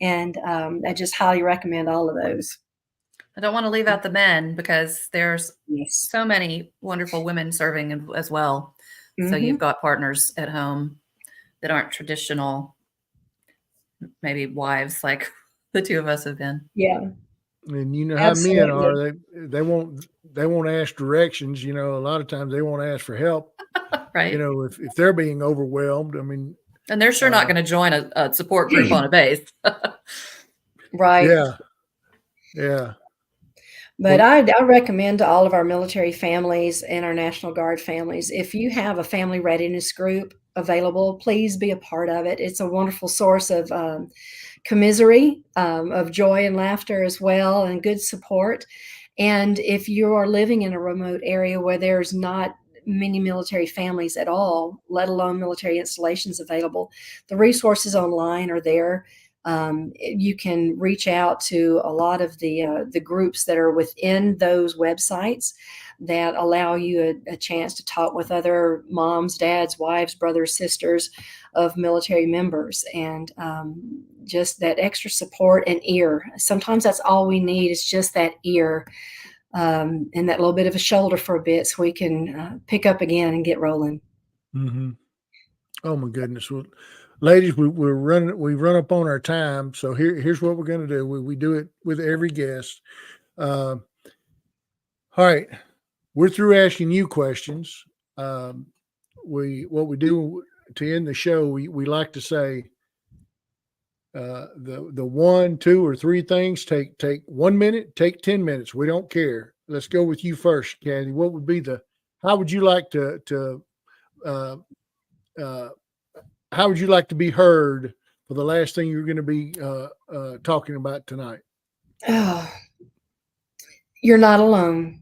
And I just highly recommend all of those. I don't want to leave out the men because there's Yes. so many wonderful women serving as well. So Mm-hmm. you've got partners at home that aren't traditional, maybe wives like the two of us have been. Yeah. And you know how men are, they won't ask directions. A lot of times they won't ask for help. Right. If they're being overwhelmed, I mean, and they're sure not going to join a support group on a base. Right. Yeah. But I recommend to all of our military families and our National Guard families, if you have a family readiness group available, please be a part of it. It's a wonderful source of commisery, of joy and laughter as well, and good support. And if you are living in a remote area where there's not many military families at all, let alone military installations available, the resources online are there. You can reach out to a lot of the groups that are within those websites that allow you a chance to talk with other moms, dads, wives, brothers, sisters of military members, and just that extra support and ear. Sometimes that's all we need, is just that ear, and that little bit of a shoulder for a bit, so we can pick up again and get rolling. Mm-hmm. Oh my goodness. Well, ladies, we've run up on our time. So here's what we're going to do. We do it with every guest. All right. We're through asking you questions. What we do to end the show, we like to say, the 1, 2, or 3 things take 1 minute, take 10 minutes. We don't care. Let's go with you first, Kathie. What would be how would you like how would you like to be heard for the last thing you're going to be talking about tonight? Oh, you're not alone.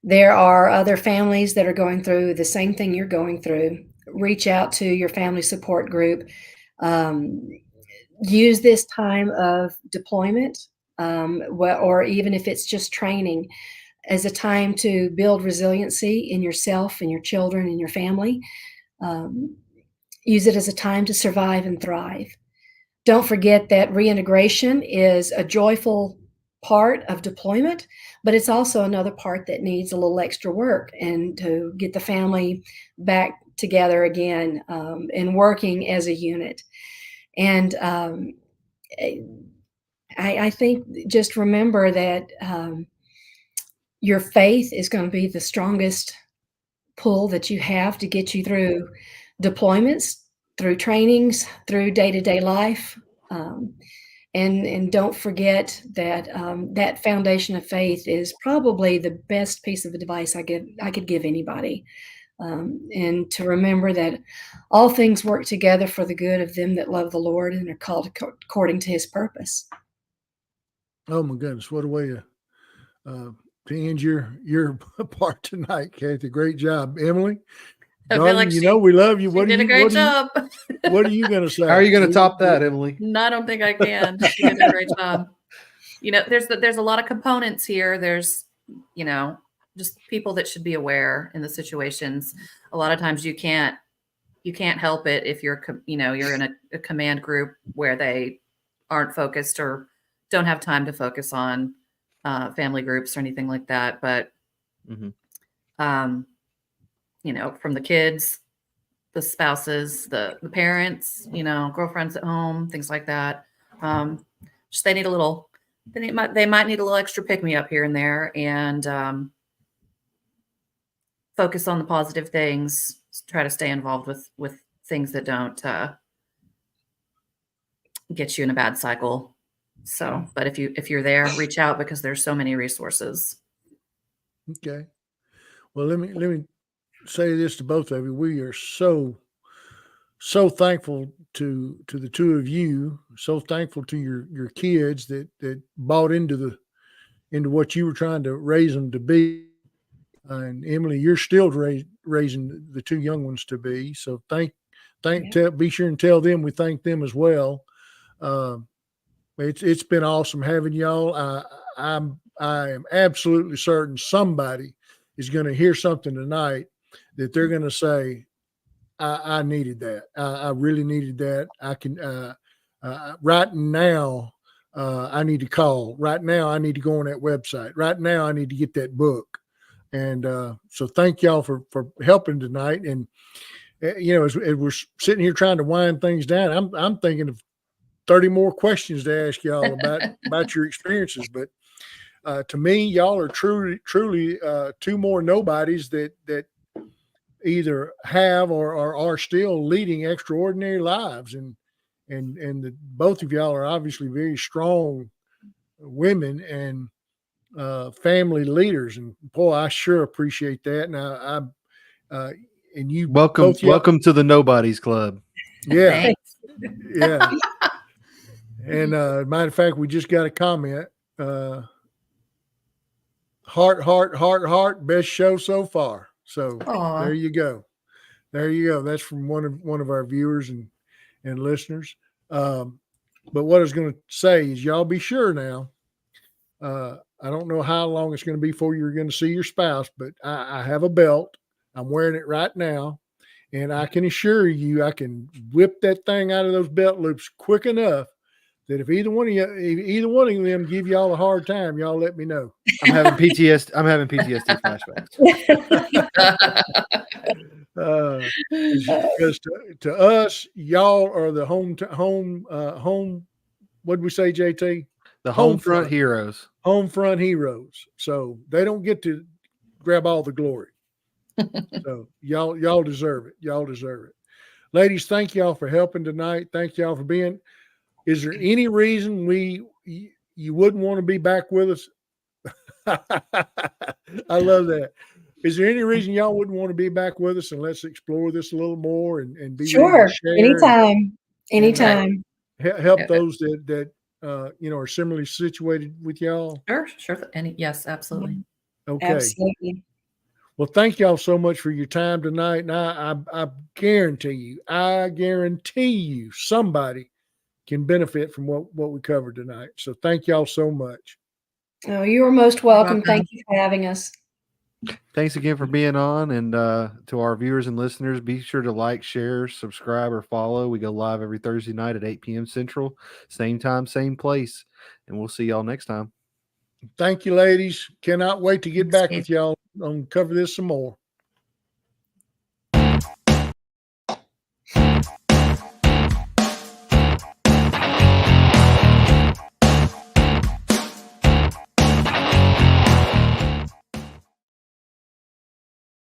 There are other families that are going through the same thing you're going through. Reach out to your family support group. Use this time of deployment, or even if it's just training, as a time to build resiliency in yourself and your children and your family. Use it as a time to survive and thrive. Don't forget that reintegration is a joyful part of deployment, but it's also another part that needs a little extra work, and to get the family back together again, and working as a unit. And I think just remember that your faith is going to be the strongest pull that you have to get you through deployments, through trainings, through day-to-day life. And don't forget that that foundation of faith is probably the best piece of advice I could give anybody. And to remember that all things work together for the good of them that love the Lord and are called according to His purpose. Oh my goodness, what a way to end your part tonight, Kathie. Great job, Emily. I feel like we love you. She did a great job. What are you going to say? How are you going to top that, Emily? No, I don't think I can. She did a great job. There's a lot of components here. There's, just people that should be aware in the situations. A lot of times you can't help it if you're in a command group where they aren't focused or don't have time to focus on family groups or anything like that. But, from the kids, the spouses, the parents, girlfriends at home, things like that. Just they might need a little extra pick me up here and there, and focus on the positive things. Try to stay involved with things that don't get you in a bad cycle. So, but if you're there, reach out, because there's so many resources. Okay. Well, let me say this to both of you. We are so thankful to the two of you. So thankful to your kids that bought into what you were trying to raise them to be. And Emily, you're still raising the two young ones to be. So be sure and tell them we thank them as well. It's been awesome having y'all. I am absolutely certain somebody is going to hear something tonight that they're going to say, I needed that. I really needed that. I can right now. I need to call right now. I need to go on that website right now. I need to get that book. And so thank y'all for helping tonight. And as we're sitting here trying to wind things down, I'm thinking of 30 more questions to ask y'all about your experiences. But to me, y'all are truly two more nobodies that either have or are still leading extraordinary lives. And both of y'all are obviously very strong women and family leaders. And boy, I sure appreciate that. And and you welcome to the Nobodies Club. Yeah. Thanks. Yeah. And matter of fact, we just got a comment. Heart, best show so far. So Aww. There you go. That's from one of our viewers and listeners. But what I was going to say is y'all be sure now. I don't know how long it's going to be before you're going to see your spouse, but I have a belt. I'm wearing it right now. And I can assure you, I can whip that thing out of those belt loops quick enough that if either one of them give y'all a hard time, y'all let me know. I'm having PTSD flashbacks. Because to us, y'all are the home. What did we say, JT? The Homefront Heroes. Homefront Heroes. So they don't get to grab all the glory. So y'all deserve it. Y'all deserve it. Ladies, thank y'all for helping tonight. Thank y'all for being. Is there any reason you wouldn't want to be back with us? I love that. Is there any reason y'all wouldn't want to be back with us and let's explore this a little more and be sure, ready to share anytime. Help those that are similarly situated with y'all? Sure. Yes, absolutely. Okay. Absolutely. Well, thank y'all so much for your time tonight. And I guarantee you somebody can benefit from what we covered tonight. So thank y'all so much. Oh, you are most welcome. Thank you for having us. Thanks again for being on. And to our viewers and listeners, be sure to like, share, subscribe, or follow. We go live every Thursday night at 8 p.m. Central. Same time, same place. And we'll see y'all next time. Thank you, ladies. Cannot wait to get back with y'all and cover this some more.